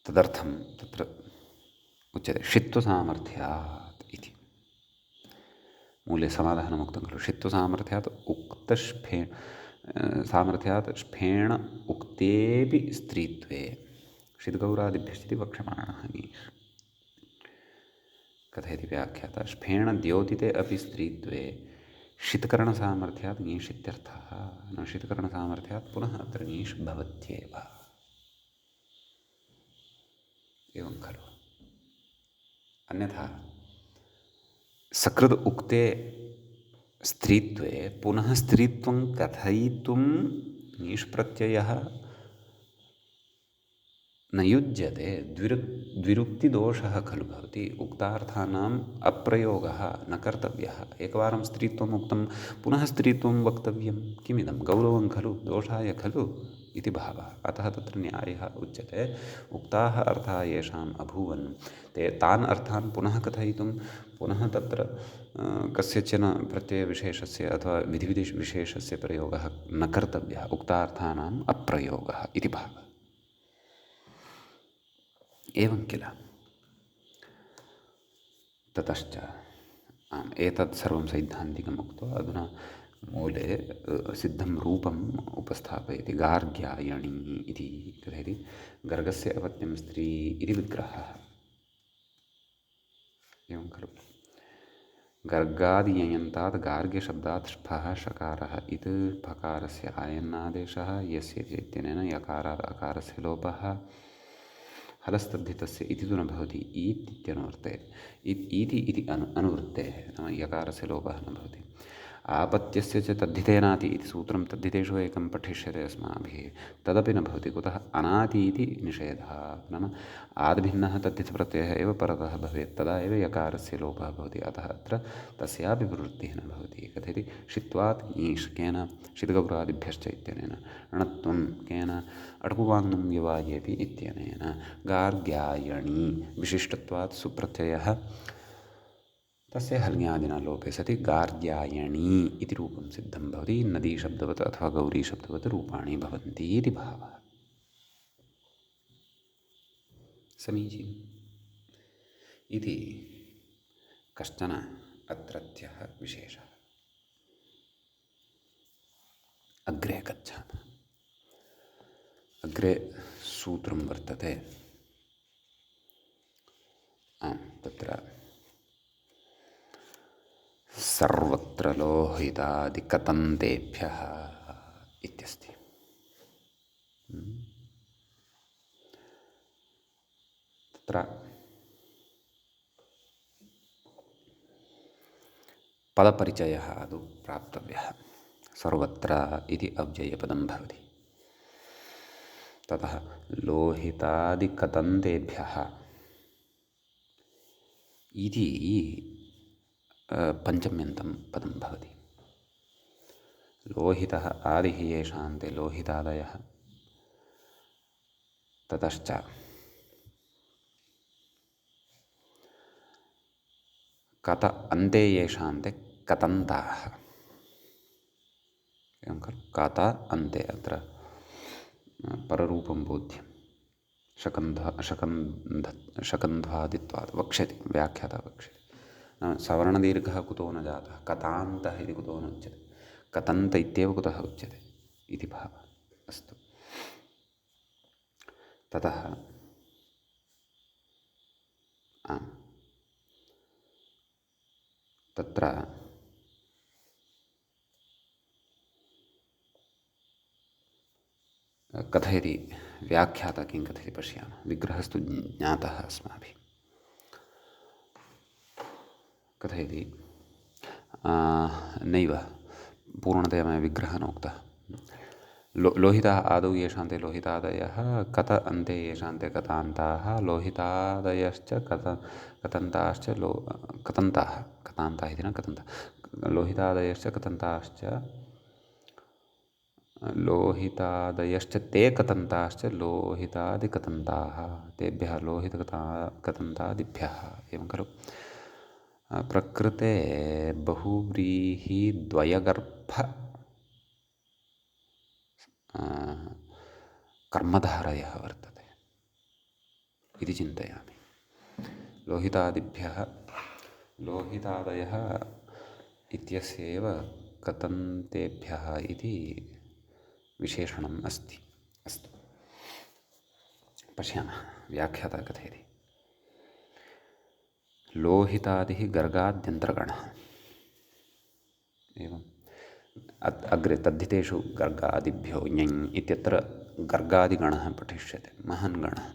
तदर्थं तत्र उच्यते षित्वसामर्थ्यात् इति। मूले समाधानमुक्तं खलु षित्वसामर्थ्यात् सामर्थ्यात् ष्फेण उक्तेऽपि स्त्रीत्वे षिद्गौरादिभ्यश्चिति वक्ष्यमाणः ङीष्। कथयति व्याख्याता ष्फेण द्योतिते अपि स्त्रीत्वे षित्करणसामर्थ्यात् ङीष् इत्यर्थः। न षित्करणसामर्थ्यात् पुनः अत्र ङीष् भवत्येव। एवं खलु। अन्यथा सकृद् उक्ते स्त्रीत्वे पुनः स्त्रीत्वं कथयितुं ङीष् प्रत्ययः न युज्यते द्विरुक्तिदोषः खलु भवति। उक्तार्थानाम् अप्रयोगः न कर्तव्यः। एकवारं स्त्रीत्वम् उक्तं पुनः स्त्रीत्वं वक्तव्यं किमिदं गौरवं खलु, दोषाय खलु इति भावः। अतः तत्र न्यायः उच्यते उक्ताः अर्थाः येषाम् अभूवन् तान् अर्थान् पुनः कथयितुं पुनः तत्र कस्यचन प्रत्ययविशेषस्य अथवा विधिविशेषस्य प्रयोगः न कर्तव्यः। उक्तार्थानाम् अप्रयोगः इति भावः। एवं किल। ततश्च एतत् सर्वं सैद्धान्तिकम् उक्त्वा अधुना मूले सिद्धं रूपम् उपस्थापयति। गार्ग्यायणी इति कथयति। गर्गस्य अपत्यं स्त्री इति विग्रहः। एवं खलु। गर्गादिययन्तात् गार्ग्यशब्दात् ष्फः षकारः इत् फकारस्य आयन्नादेशः यस्य इत्यनेन यकारात् अकारस्य लोपः हलस्तद्धितस्य इति तु न भवति। ईत् इत्यनुवृत्ते इति इति अनुवृत्तेः नाम यकारस्य लोपः न भवति। आपत्यस्य च तद्धितेनाति इति सूत्रं तद्धितेषु एकं पठिष्यते अस्माभिः। तदपि न भवति। कुतः अनाति इति निषेधः। नाम आद्भिन्नः तद्धितप्रत्ययः एव परतः भवेत्, तदा एव यकारस्य लोपः भवति। अतः अत्र तस्यापि प्रवृत्तिः न भवति। कथयति षित्वात् ईश् केन षितगौरादिभ्यश्च इत्यनेन, णत्वं केन अटकुवाङ्नं व्यवायेपि इत्यनेन, गार्ग्यायणी विशिष्टत्वात् सुप्रत्ययः तस्य हल्ङ्यादिना लोपे सति गार्ग्यायणी इति रूपं सिद्धं भवति। नदीशब्दवत् अथवा गौरीशब्दवत् रूपाणि भवन्ति इति भावः। समीचीनम् इति कश्चन अत्रत्यः विशेषः। अग्रे गच्छामः। अग्रे सूत्रं वर्तते। तत्र सर्वत्र लोहितादिकतन्तेभ्यः इत्यस्ति। तत्र पदपरिचयः आदौ प्राप्तव्यः। सर्वत्र इति अव्ययपदं भवति। ततः लोहितादिकतन्तेभ्यः इति पञ्चम्यन्तं पदं भवति। लोहितः आदिः येषान्ते लोहितादयः, ततश्च कत अन्ते येषान्ते कतन्ताः। एवं खलु। कत अन्ते अत्र पररूपं बोध्यं शकन्ध्वादित्वात् वक्ष्यति। व्याख्याता वक्ष्यति। सवर्णदीर्घः कुतो न जातः, कतान्तः इति कुतो न उच्यते, कतन्त इत्येव कुतः उच्यते इति भावः। अस्तु। ततः तत्र कथयति व्याख्याता किं कथयति पश्यामः। विग्रहस्तु ज्ञातः अस्माभिः। कथयति नैव पूर्णतया मया विग्रहः नोक्तः। लोहिताः आदौ येषान्ते लोहितादयः, कत अन्ते येषान्ते कतान्ताः, लोहितादयश्च कतन्ताश्च कतन्ताः, कतान्ताः इति न कतन्ताः, लोहितादयश्च कतन्ताश्च, लोहितादयश्च ते कतन्ताश्च लोहितादिकतन्ताः, तेभ्यः लोहितकतन्तादिभ्यः। एवं खलु। प्रकृते बहुव्रीहिद्वयगर्भ कर्मधारयः वर्तते इति चिन्तयामि। लोहितादयः इत्यस्यैव कतन्तेभ्यः इति विशेषणम् अस्ति। अस्तु, पश्यामः। व्याख्याता कथयति लोहितादिः गर्गाद्यन्तर्गणः। एवम् अग्रे तद्धितेषु गर्गादिभ्यो ञञ् इत्यत्र गर्गादिगणः पठिष्यते। महान् गणः।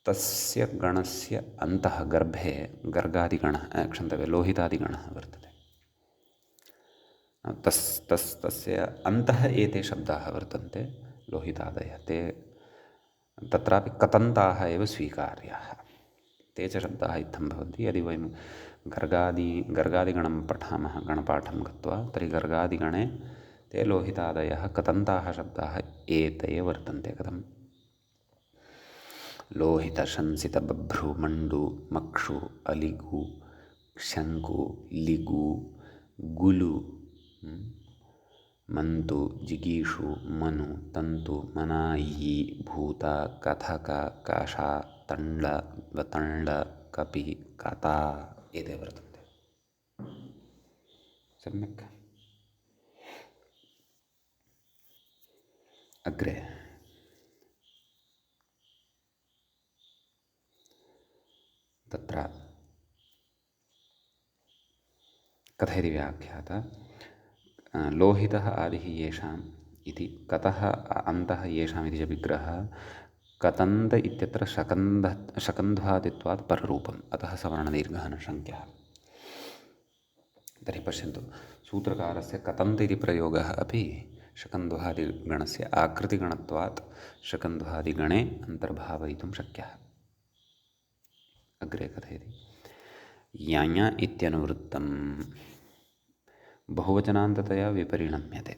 तस्य गणस्य अन्तः गर्भे गर्गादिगणः लोहितादिगणः वर्तते। तस्य अन्तः एते शब्दाः वर्तन्ते लोहितादयः। ते तत्रापि कतन्ताः एव स्वीकार्याः। ते च शब्दाः इत्थं भवन्ति। यदि वयं गर्गादिगणं पठामः गणपाठं गत्वा, तर्हि गर्गादिगणे ते लोहितादयः कतन्ताः शब्दाः एते वर्तन्ते। कथं लोहितशंसितबभ्रु मण्डु मक्षु अलिगु शङ्कु लिगु गुलु मंतु जिगीषु मनु तंतु मनायी भूत कथक काशा तण्ड वतण्ड कपि कथा एते वर्तन्ते। सम्यक्। अग्रे तत्र कथयति व्याख्याता लोहितः आदिः येषाम् इति कतः अन्तः येषाम् इति च विग्रहः कतन्त इत्यत्र शकन्ध्वादित्वात् पररूपम्, अतः सवर्णदीर्घः न शङ्क्यः। तर्हि पश्यन्तु, सूत्रकारस्य कतन्त इति प्रयोगः अपि शकन्ध्वादिगणस्य आकृतिगणत्वात् शकन्ध्वादिगणे अन्तर्भावयितुं शक्यः। अग्रे कथयति याञ इत्यनुवृत्तं बहुवचनान्ततया विपरिणम्यते।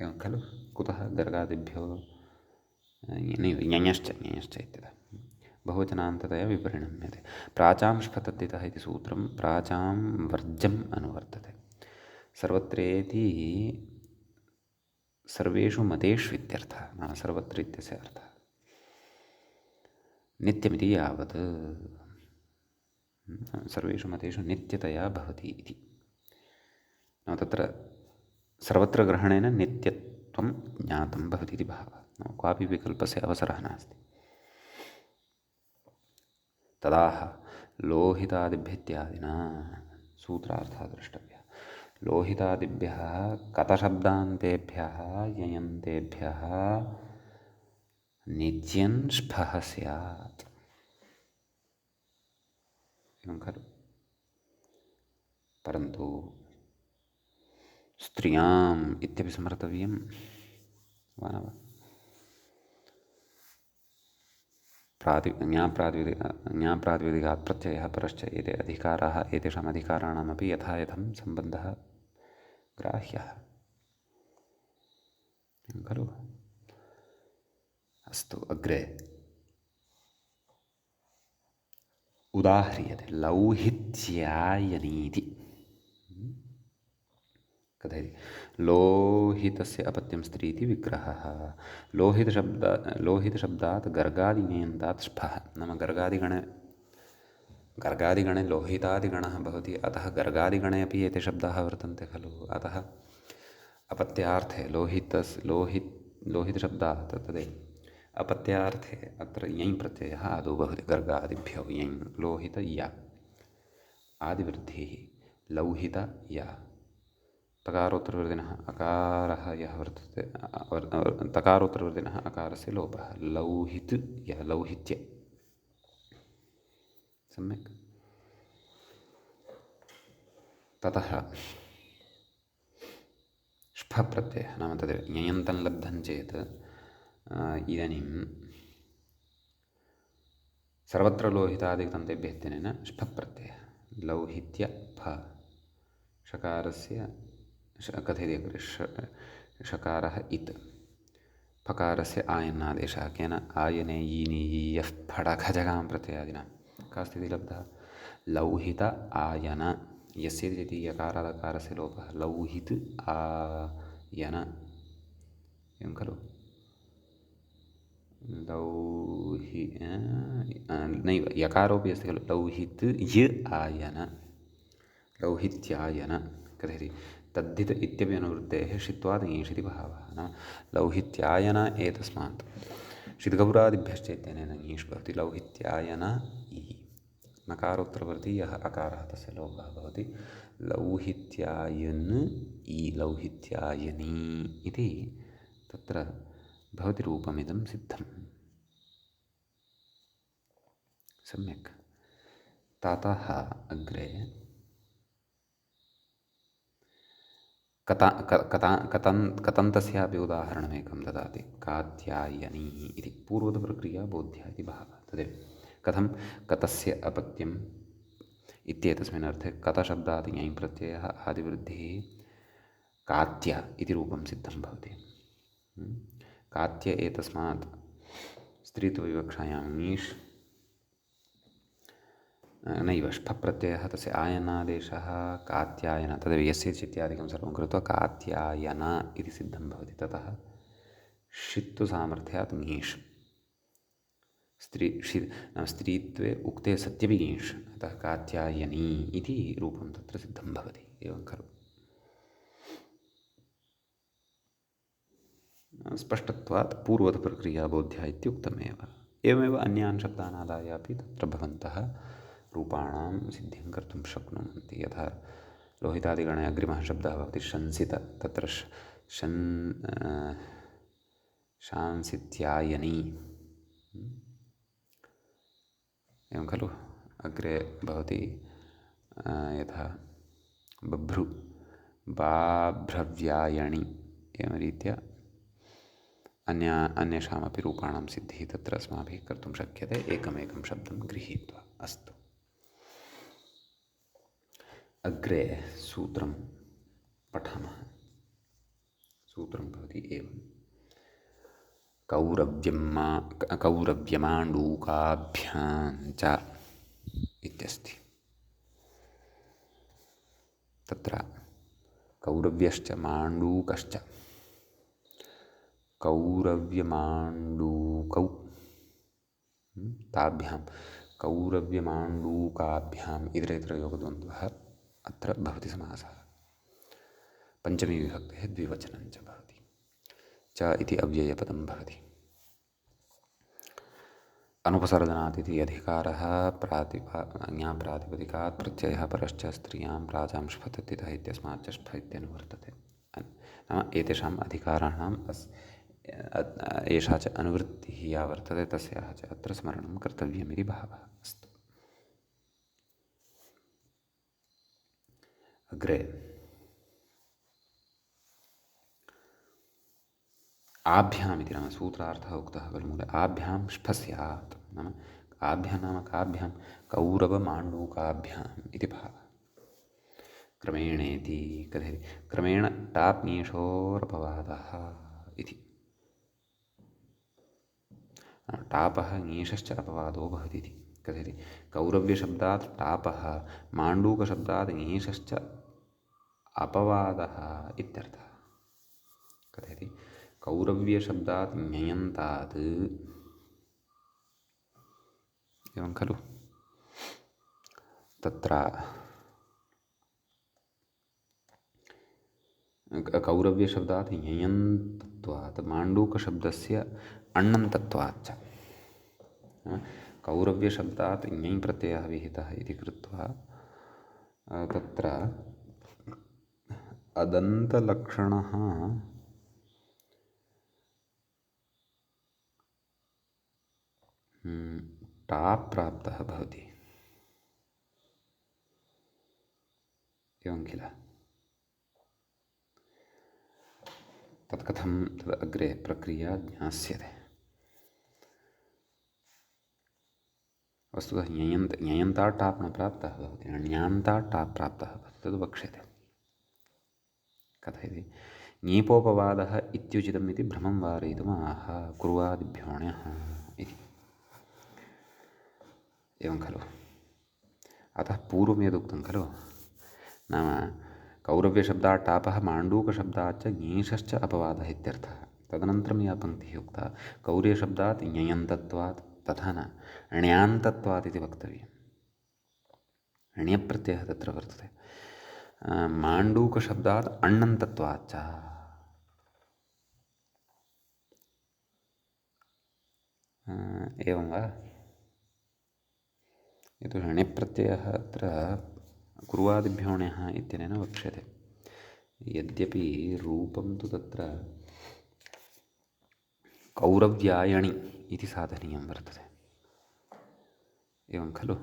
एवं खलु? कुतः? गर्गादिभ्यो ञञश्च इत्यतः बहुवचनान्ततया विपरिणम्यते। प्राचां स्फतद्धितः इति सूत्रं प्राचां वर्जम् अनुवर्तते। सर्वत्रेति सर्वेषु मतेषु इत्यर्थः, नाम सर्वत्र इत्यस्य अर्थः नित्यमिति यावत् सर्वेषु मतेषु नित्यतया भवति इति। नाम तत्र सर्वत्र ग्रहणेन नित्यत्वं ज्ञातं भवति इति भावः। नाम क्वापि विकल्पस्य अवसरः नास्ति। तदाह लोहितादिभ्यः इत्यादिना सूत्रार्थः द्रष्टव्यः। लोहितादिभ्यः कतशब्दान्तेभ्यः ययन्तेभ्यः नित्यं स्फः स्यात्। एवं खलु? परन्तु स्त्रियाम् इत्यपि स्मर्तव्यं वा न वा? ज्ञाप्रातिपदिकात् प्रत्ययः परश्च एते अधिकाराः, एतेषाम् अधिकाराणामपि यथायथं सम्बन्धः ग्राह्यः खलु? अस्तु, अग्रे उदाह्रियते लौहित्यायनीति। कथयति लोहितस्य अपत्यं स्त्री इति विग्रहः। लोहितशब्दात् गर्गादिनेयन्तात् स्फः, नाम गर्गादिगणे लोहितादिगणः भवति, अतः गर्गादिगणे अपि एते शब्दाः वर्तन्ते खलु। अतः अपत्यार्थे लोहितशब्दात् तदेव अपत्यार्थे अत्र यञ् प्रत्ययः आदौ भवति। गर्गादिभ्यो यञ् लोहित य आदिवृद्धिः लौहित य तकारोत्तरवर्तिनः अकारः यः वर्तते तकारोत्तरवर्तिनः अकारस्य लोपः लौहित य लौहित्य। सम्यक्। ततः स्फ प्रत्ययः, नाम तदेव ञयन्तं लब्धं चेत् इदानीं सर्वत्र लोहितादितन्तेभ्यः इत्यनेन स्फ प्रत्ययः लौहित्य फ षकारस्य कथयति अग्रे षकारः इत् फकारस्य आयन्नादेशः केन आयने यीनीयः फडखजगां प्रत्ययादिना का स्थितिः लब्धा लौहित आयन यस्य इति यकारादकारस्य लोपः लौहित आयन। एवं खलु? नैव यकारोपि अस्ति खलु लौहित य आयन लौहित्यायन। कथयति तद्धित इत्यपि अनुवृत्तेः षित्वात् ङीष् इति भावः। नाम लौहित्यायन एतस्मात् षिद्गौरादिभ्यश्च इत्यनेन ङीष् भवति लौहित्यायन इ नकारोत्तरवर्ती यः अकारः तस्य लोपः भवति लौहित्यायन इ लौहित्यायनी इति तत्र भवति रूपमिदं सिद्धम्। सम्यक्। ततः अग्रे कतन्तस्यापि उदाहरणमेकं ददाति। कात्यायनी इति पूर्वतप्रक्रिया बोध्या इति भावः। तदेव कथं कतस्य अपत्यम् इत्येतस्मिन् अर्थे कतशब्दात् ञञ् प्रत्ययः आदिवृद्धिः कात्य इति रूपं सिद्धं भवति। कात्य एतस्मात् स्त्रीत्वविवक्षायां ङीष् नैव ष्ठप्रत्ययः तस्य आयनादेशः कात्यायन तदेव यस्य इत्यादिकं सर्वं कृत्वा कात्यायन इति सिद्धं भवति। ततः षित्तु सामर्थ्यात् ङीष् स्त्रीत्वे उक्ते सत्यपि ङीष् अतः कात्यायनी इति रूपं तत्र सिद्धं भवति। एवं खलु स्पष्टत्वात् पूर्वतप्रक्रिया बोध्या इत्युक्तमेव। एवमेव अन्यान् शब्दान् आदाय अपि तत्र भवन्तः रूपाणां सिद्धिं कर्तुं शक्नुवन्ति। यथा लोहितादिगणे अग्रिमः शब्दः भवति शंसित, तत्र शांसित्यायनी एवं खलु। अग्रे भवति यथा बभ्रु बाभ्रव्यायणि एवं रीत्या अन्येषामपि रूपाणां सिद्धिः तत्र अस्माभिः कर्तुं शक्यते एकमेकं शब्दं गृहीत्वा। अस्तु, अग्रे सूत्रं पठामः। सूत्रं भवति एवं कौरव्यमाण्डूकाभ्यां च इत्यस्ति। तत्र कौरव्यश्च माण्डूकश्च कौरव्यमाण्डूकौ ताभ्यां कौरव्यमाण्डूकाभ्याम् इतरेतरयोगद्वन्द्वः अत्र भवति समासः। पञ्चमी विभक्तेः द्विवचनं च भवति। च इति अव्ययपदं भवति। अनुपसर्जनात् इति अधिकारः ज्ञाप्रातिपदिकात् प्रत्ययः परश्च स्त्रियां राजां ष्फततितः इत्यस्मात् च ष्फ इत्यनुवर्तते। नाम एतेषाम् अधिकाराणाम् एषा च अनुवृत्तिः या वर्तते तस्याः च अत्र स्मरणं कर्तव्यमिति भावः। अस्तु, अग्रे आभ्याम् इति नाम सूत्रार्थः उक्तः खलु मूले। आभ्यां ष्फ स्यात् नाम आभ्यां नाम काभ्यां कौरवमाण्डूकाभ्याम् इति भावः। क्रमेणेति कथयति क्रमेण टाप् इति। टापः ङीषश्च अपवादो भवति इति कथयति। कौरव्यशब्दात् टापः माण्डूकशब्दात् ङीषश्च अपवादः इत्यर्थः। कथयति कौरव्यशब्दात् ञयन्तात् एवं खलु। तत्र कौरव्यशब्दात् ञयन्तत्वात् माण्डूकशब्दस्य अण्णन्तत्वाच्च। कौरव्यशब्दात् ञञ् प्रत्ययः विहितः इति कृत्वा तत्र अदन्तलक्षणः टाप् प्राप्तः भवति। एवं किल। तत् कथं तद् अग्रे प्रक्रिया ज्ञास्यते। वस्तुतः ञयन्तात् टाप् न प्राप्तः भवति, ण्यांतात् टाप् प्राप्तः भवति। तद् वक्ष्यते। कथयति ञीपोपवादः इत्युचितम् इति भ्रमं वारयितुम् आह कुर्वादिभ्योऽण्यः इति। एवं खलु। अतः पूर्वं यदुक्तं खलु नाम कौरव्यशब्दात् टापः माण्डूकशब्दाच्च ङीषश्च अपवादः इत्यर्थः। तदनन्तरं या पङ्क्तिः उक्ता कौर्यशब्दात् ञयन्तत्वात् तथा न ण्यांतत्वात् इति वक्तव्यम्। ण्यप्रत्ययः तत्र वर्तते। माण्डूकशब्दात् अण्णन्तत्वाच्च एवं वा। यतोहि ण्यप्रत्ययः अत्र कुर्वादिभ्योऽण्यः इत्यनेन वक्ष्यते। यद्यपि रूपं तु तत्र कौरव्यायणि इति साधनीयं वर्तते। एवं खलु।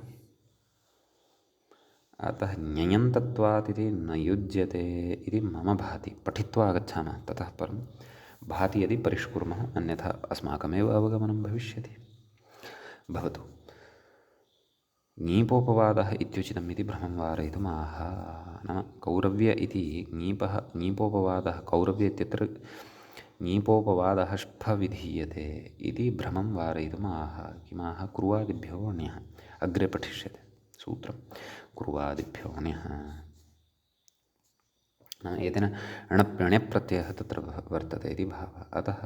अतः ञयन्तत्वात् इति न युज्यते इति मम भाति। पठित्वा आगच्छामः ततः परं भाति यदि परिष्कुर्मः, अन्यथा अस्माकमेव अवगमनं भविष्यति। भवतु। ङीपोपवादः इत्युचितम् इति भ्रमं वारयितुम् आह। नाम कौरव्य इति ङीपोपवादः, कौरव्य इत्यत्र ङीपोपवादः ष्ठ विधीयते इति भ्रमं वारयितुम् आह। किमाह? कुर्वादिभ्यो ण्यः। अग्रे पठिष्यते सूत्रं। कुर्वादिभ्यो ण्यः नाम एतेन णप्रत्ययः तत्र वर्तते इति भावः। अतः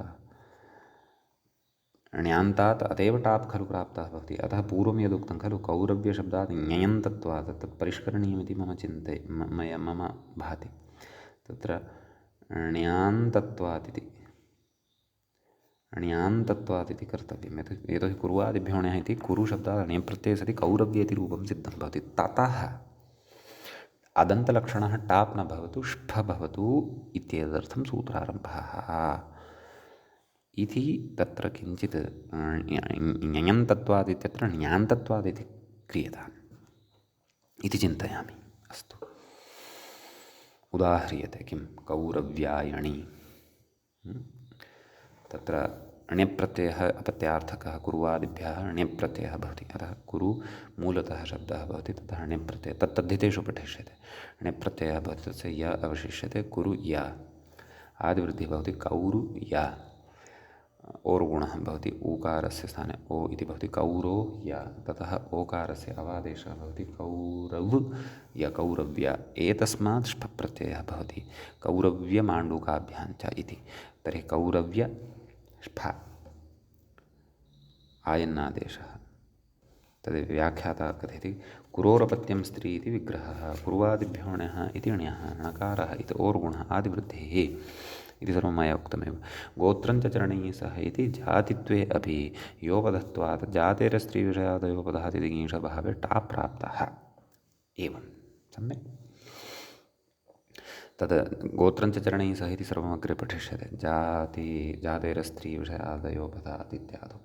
ण्यांतात् अतएव टाप् खलु प्राप्तः भवति। अतः पूर्वं यदुक्तं खलु कौरव्यशब्दात् ञयन्तत्वात् तत् परिष्करणीयमिति मम भाति। तत्र ण्यांतत्वात् इति कर्तव्यं। यतोहि कुर्वादिभ्यो ण्यः इति कुरुशब्दात् ण्यप्रत्यये सति कौरव्य इति रूपं सिद्धं भवति। ततः अदन्तलक्षणः टाप् न भवतु, ष्ठ भवतु इत्येतदर्थं सूत्रारम्भः इति। तत्र किञ्चित् ञयन्तत्वात् इत्यत्र ण्यांतत्वात् इति क्रियताम् इति चिन्तयामि। अस्तु, उदाह्रियते किं? कौरव्यायणी। तत्र ण्यप्रत्ययः अपत्यार्थकः कुर्वादिभ्यः ण्यप्रत्ययः भवति। अतः कुरु मूलतः शब्दः भवति, ततः ण्यप्रत्ययः तत्तद्धितेषु पठिष्यते। ण्यप्रत्ययः भवति, तस्य य अवशिष्यते, कुरु या। आदिवृद्धिः भवति कौरु या। ओर्गुणः भवति ऊकारस्य स्थाने ओ इति भवति कौरो या। ततः ओकारस्य अवादेशः भवति कौरव य, कौरव्य। एतस्मात् ष्ठप्रत्ययः भवति कौरव्यमाण्डूकाभ्यां च इति। तर्हि कौरव्य ष्ठ आयन्नादेशः। तद् व्याख्याता कथयति कुरोरपत्यं स्त्री इति विग्रहः। कुर्वादिभ्यो ण्यः इति ण्यः, णकारः इति ओर्गुणः, आदिवृद्धिः इति सर्वं मया उक्तमेव। गोत्रञ्च चरणैः सह इति जातित्वे अपि योपधत्वात् जातेरस्त्रीविषयादयोपधात् इति ङीषभावे टा प्राप्तः। एवं सम्यक्। तद् गोत्रञ्च चरणैः सह इति सर्वमग्रे पठिष्यते। जातेरस्त्रीविषयादयोपधात् इत्यादौ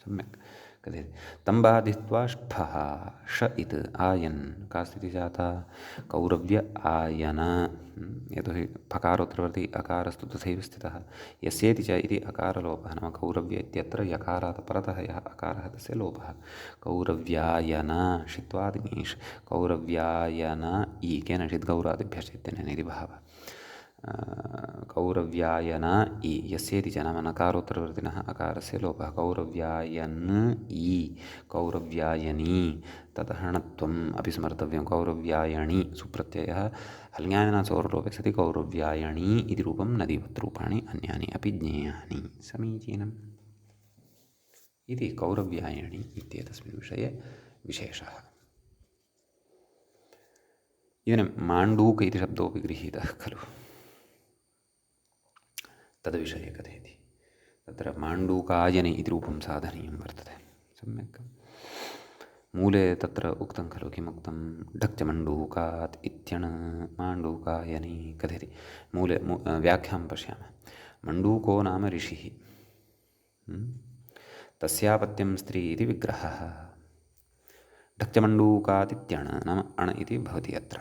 सम्यक् कथयति। तं बाधित्वा ष्ठः ष इत् आयन्। का स्थितिः जाता? कौरव्य आयन। यतोहि फकारोत्तरवर्ती अकारस्तु तथैव स्थितः। यस्येति च इति अकारलोपः, नाम कौरव्य इत्यत्र यकारात् परतः यः अकारः तस्य लोपः। कौरव्यायन षित्वादिनीष्, कौरव्यायन इ केन षित् गौरादिभ्यश्च इत्यनेन इति भावः। कौरव्यायन इ यस्येति च नाम नकारोत्तरवर्तिनः अकारस्य लोपः। कौरव्यायन इ, कौरव्यायनी, ततः णत्वम् अपि स्मर्तव्यं। कौरव्यायणी सुप्रत्ययः हल्ङ्यायना चोर्लोपे सति कौरव्यायणी इति रूपं नदीवत्-रूपाणि अन्यानि अपि ज्ञेयानि। समीचीनम् इति कौरव्यायणी इत्येतस्मिन् विषये विशेषः। इदानीं माण्डूक इति शब्दोऽपि गृहीतः खलु, तद्विषये कथयति। तत्र माण्डूकायने इति रूपं साधनीयं वर्तते। सम्यक्। मूले तत्र उक्तं खलु, किमुक्तं? ढक्चमण्डूकात् इत्यण माण्डूकायने कथयति। मूले व्याख्यां पश्यामः। मण्डूको नाम ऋषिः, तस्यापत्यं स्त्री इति विग्रहः। ढक्चमण्डूकात् इत्यण नाम अण इति भवति अत्र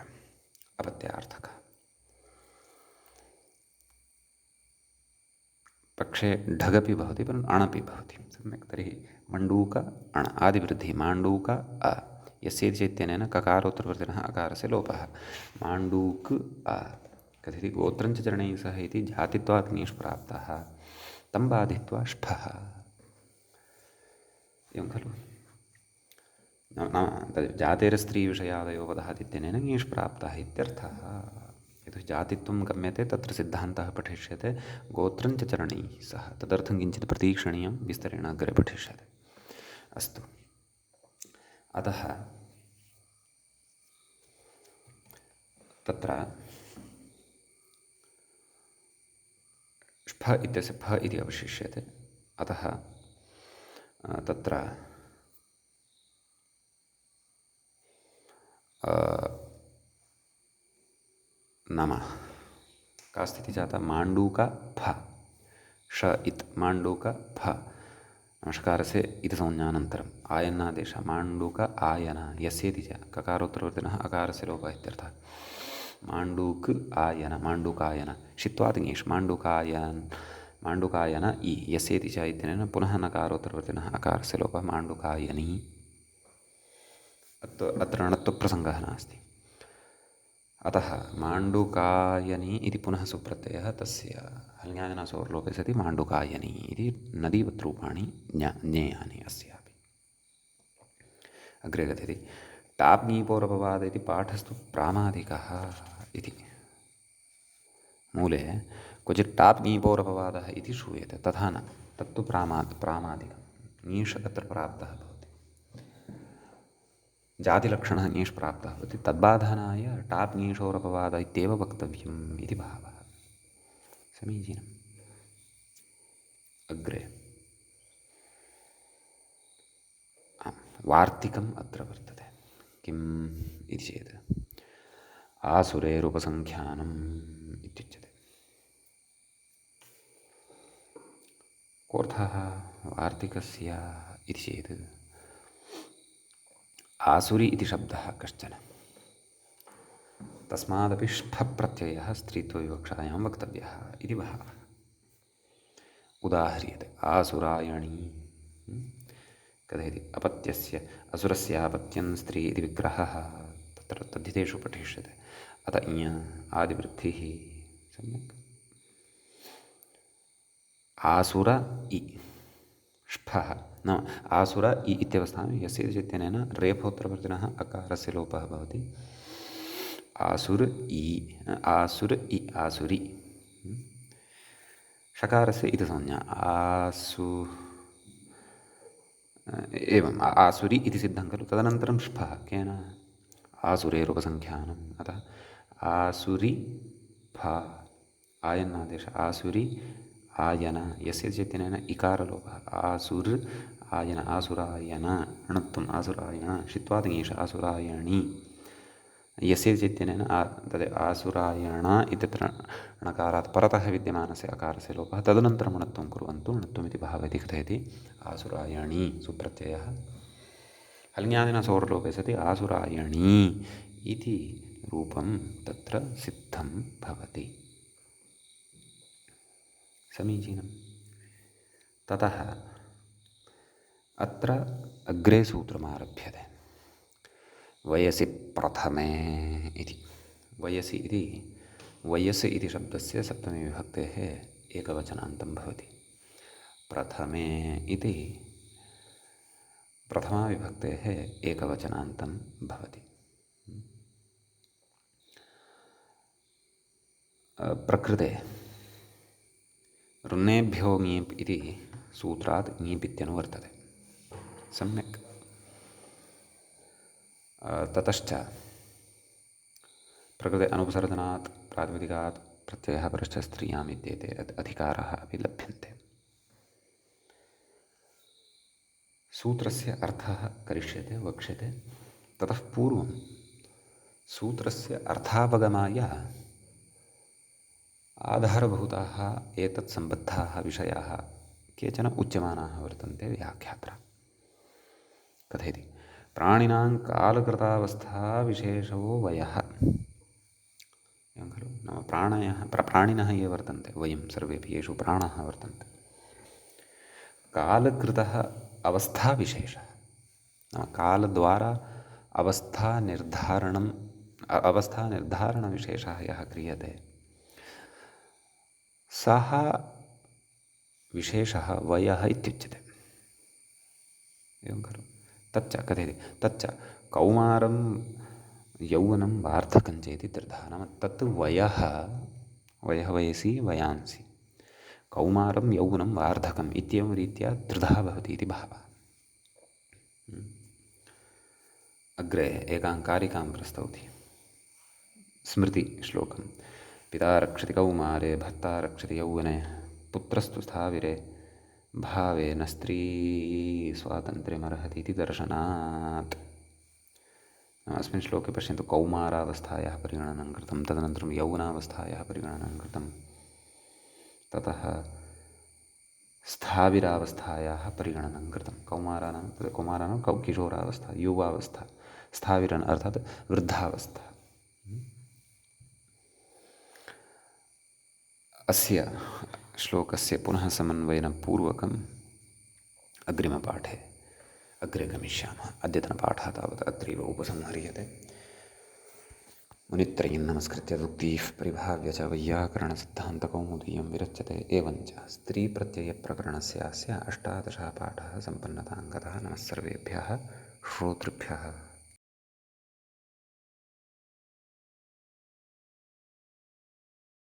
अपत्यार्थकः। पक्षे ढगपि भवति, परन्तु अणपि भवति। सम्यक्। तर्हि मण्डूक अण आदिवृद्धिः। माण्डूक अ यस्येति चैत्यनेन ककारोत्तरवर्तिनः अकारस्य लोपः। माण्डूक अ कथयति। गोत्रञ्च चरणैः सह इति जातित्वात् ङीष् प्राप्तः। तं बाधित्वा ष्ठः। एवं खलु। नाम तद् जातेरस्त्रीविषयादयोपधात् इत्यनेन ङीष् प्राप्तः इत्यर्थः। यतोहि जातित्वं गम्यते, तत्र सिद्धान्तः पठिष्यते गोत्रञ्च चरणैः सह। तदर्थं किञ्चित् प्रतीक्षणीयं, विस्तरेण अग्रे पठिष्यते। अस्तु। अतः तत्र ष्फ इत्यस्य फ इति अवशिष्यते। अतः तत्र नाम का स्थितिः जाता? माण्डूक फ ष इत् माण्डूक फ षकारस्य इति संज्ञानन्तरम् आयन्नादेशः माण्डूक आयन यस्येति च ककारोत्तरवर्तिनः अकारस्य लोपः इत्यर्थः। माण्डूक आयन माण्डूकायन षित्वादिङेषु माण्डूकायन इ यस्येति च इत्यनेन पुनः नकारोत्तरवर्तिनः अकारस्य लोपः माण्डूकायनी। अत्र णत्वप्रसङ्गः नास्ति। अतः माण्डूकायनी इति पुनः सुप्रत्ययः तस्य हल्ङ्यादिनासोर्लोपे सति माण्डूकायनी इति नदीवद्रूपाणि ज्ञेयानि अस्यापि। अग्रे गच्छति टाप् ङीपोरपवाद इति पाठस्तु प्रामादिकः इति। मूले क्वचित् टाप् ङीपोरपवादः इति श्रूयते, तथा न, तत्तु प्रामादिकं। ङीष् अत्र प्राप्तः भवति, जातिलक्षणः ङीष् प्राप्तः भवति, तद्बाधनाय टाप् ङीषोरपवाद इत्येव वक्तव्यम् इति भावः। समीचीनम्। अग्रे वार्तिकम् अत्र वर्तते। किम् इति चेत् आसुरेरुपसङ्ख्यानम् इत्युच्यते। कोऽर्थः वार्तिकस्य इति चेत् आसुरि इति शब्दः कश्चन, तस्मादपि ष्ठप्रत्ययः स्त्रीत्वविवक्षायां वक्तव्यः इति भावः। उदाह्रियते आसुरायणी कथयति अपत्यस्य असुरस्यापत्यं स्त्री इति विग्रहः तत्र तद्धितेषु पठिष्यते। अत इञ आदिवृद्धिः सम्यक्। आसुर इ ष्ठः न आसुर इ इत्यवस्थाने यस्य इत्यनेन रेफोत्तरवर्तिनः अकारस्य लोपः भवति। आसुर इ आसुरि षकारस्य इति संज्ञा एवम् आसुरि इति सिद्धं खलु। तदनन्तरं ष्ठः केन आसुरेरुपसङ्ख्यानम्। अतः आसुरि फा आयन्नादेश आसुरि आयन यस्य चेत्यनेन इकारलोपः आसुर् आयन आसुरायन णत्वम् आसुरायण षित्वादिङेष आसुरायणी यस्य चेत्यनेन तद् आसुरायण इत्यत्र णकारात् परतः विद्यमानस्य अकारस्य लोपः, तदनन्तरं णत्वं कुर्वन्तु णत्वमिति भावः इति कथयति। आसुरायणी सुप्रत्ययः हल्ङ्यादिना सोर्लोपे सति आसुरायणी इति रूपं तत्र सिद्धं भवति। समीचीनं। ततः अत्र अग्रे सूत्रमारभ्यते वयसि प्रथमे इति। वयसि इति वयस् इति शब्दस्य सप्तमी विभक्तेः एकवचनान्तं भवति। प्रथमे इति प्रथमा विभक्तेः एकवचनान्तं भवति। प्रकृते ऋन्नेभ्यो ङीप् इति सूत्रात् ङीप् इत्यनुवर्तते। सम्यक्। ततश्च प्रकृते अनुपसर्जनात् प्रातिपदिकात् प्रत्ययः परश्च स्त्रियाम् इत्येते अधिकाराः अपि लभ्यन्ते। सूत्रस्य अर्थः करिष्यते वक्ष्यते। ततः पूर्वं सूत्रस्य अर्थावगमाय आधारभूताः एतत् सम्बद्धाः विषयाः केचन उच्यमानाः वर्तन्ते व्याख्यात्रा। कथयति प्राणिनां कालकृतावस्थाविशेषो वयः। एवं खलु। नाम प्राणिनः ये वर्तन्ते वयं सर्वेपि येषु प्राणाः वर्तन्ते, कालकृतः अवस्थाविशेषः नाम कालद्वारा अवस्थानिर्धारणविशेषः यः क्रियते सः विशेषः वयः इत्युच्यते। एवं खलु। तच्च कथयति तच्च कौमारं यौवनं वार्धकं चेति त्रिधा। नाम तत् वयः वयसि वयांसि कौमारं यौवनं वार्धकम् इत्येवं रीत्या त्रिधा भवति इति भावः। अग्रे एकां कारिकां प्रस्तौति स्मृतिश्लोकं। पिता रक्षति कौमारे भर्ता रक्षति यौवने पुत्रस्तु स्थाविरे भावे न स्त्री स्वातन्त्र्यमर्हति इति दर्शनात्। अस्मिन् श्लोके पश्यन्तु कौमारावस्थायाः परिगणनं कृतं, तदनन्तरं यौवनावस्थायाः परिगणनं कृतं, ततः स्थाविरावस्थायाः परिगणनं कृतं। कौमाराणां किशोरावस्था, युवावस्था, स्थाविरन् अर्थात् वृद्धावस्था। अस्य श्लोकस्य पुनः समन्वयनं पूर्वकम् अग्रिमपाठे अग्रे गमिष्यामः। अद्यतनपाठः तावत् अत्रैव उपसंह्रियते। मुनित्रयं नमस्कृत्य उक्तिः परिभाव्य च वैयाकरणसिद्धान्तकौमुदीयं विरच्यते। एवञ्च स्त्रीप्रत्ययप्रकरणस्य अस्य 18 पाठः सम्पन्नतां गतः। नमः सर्वेभ्यः श्रोतृभ्यः।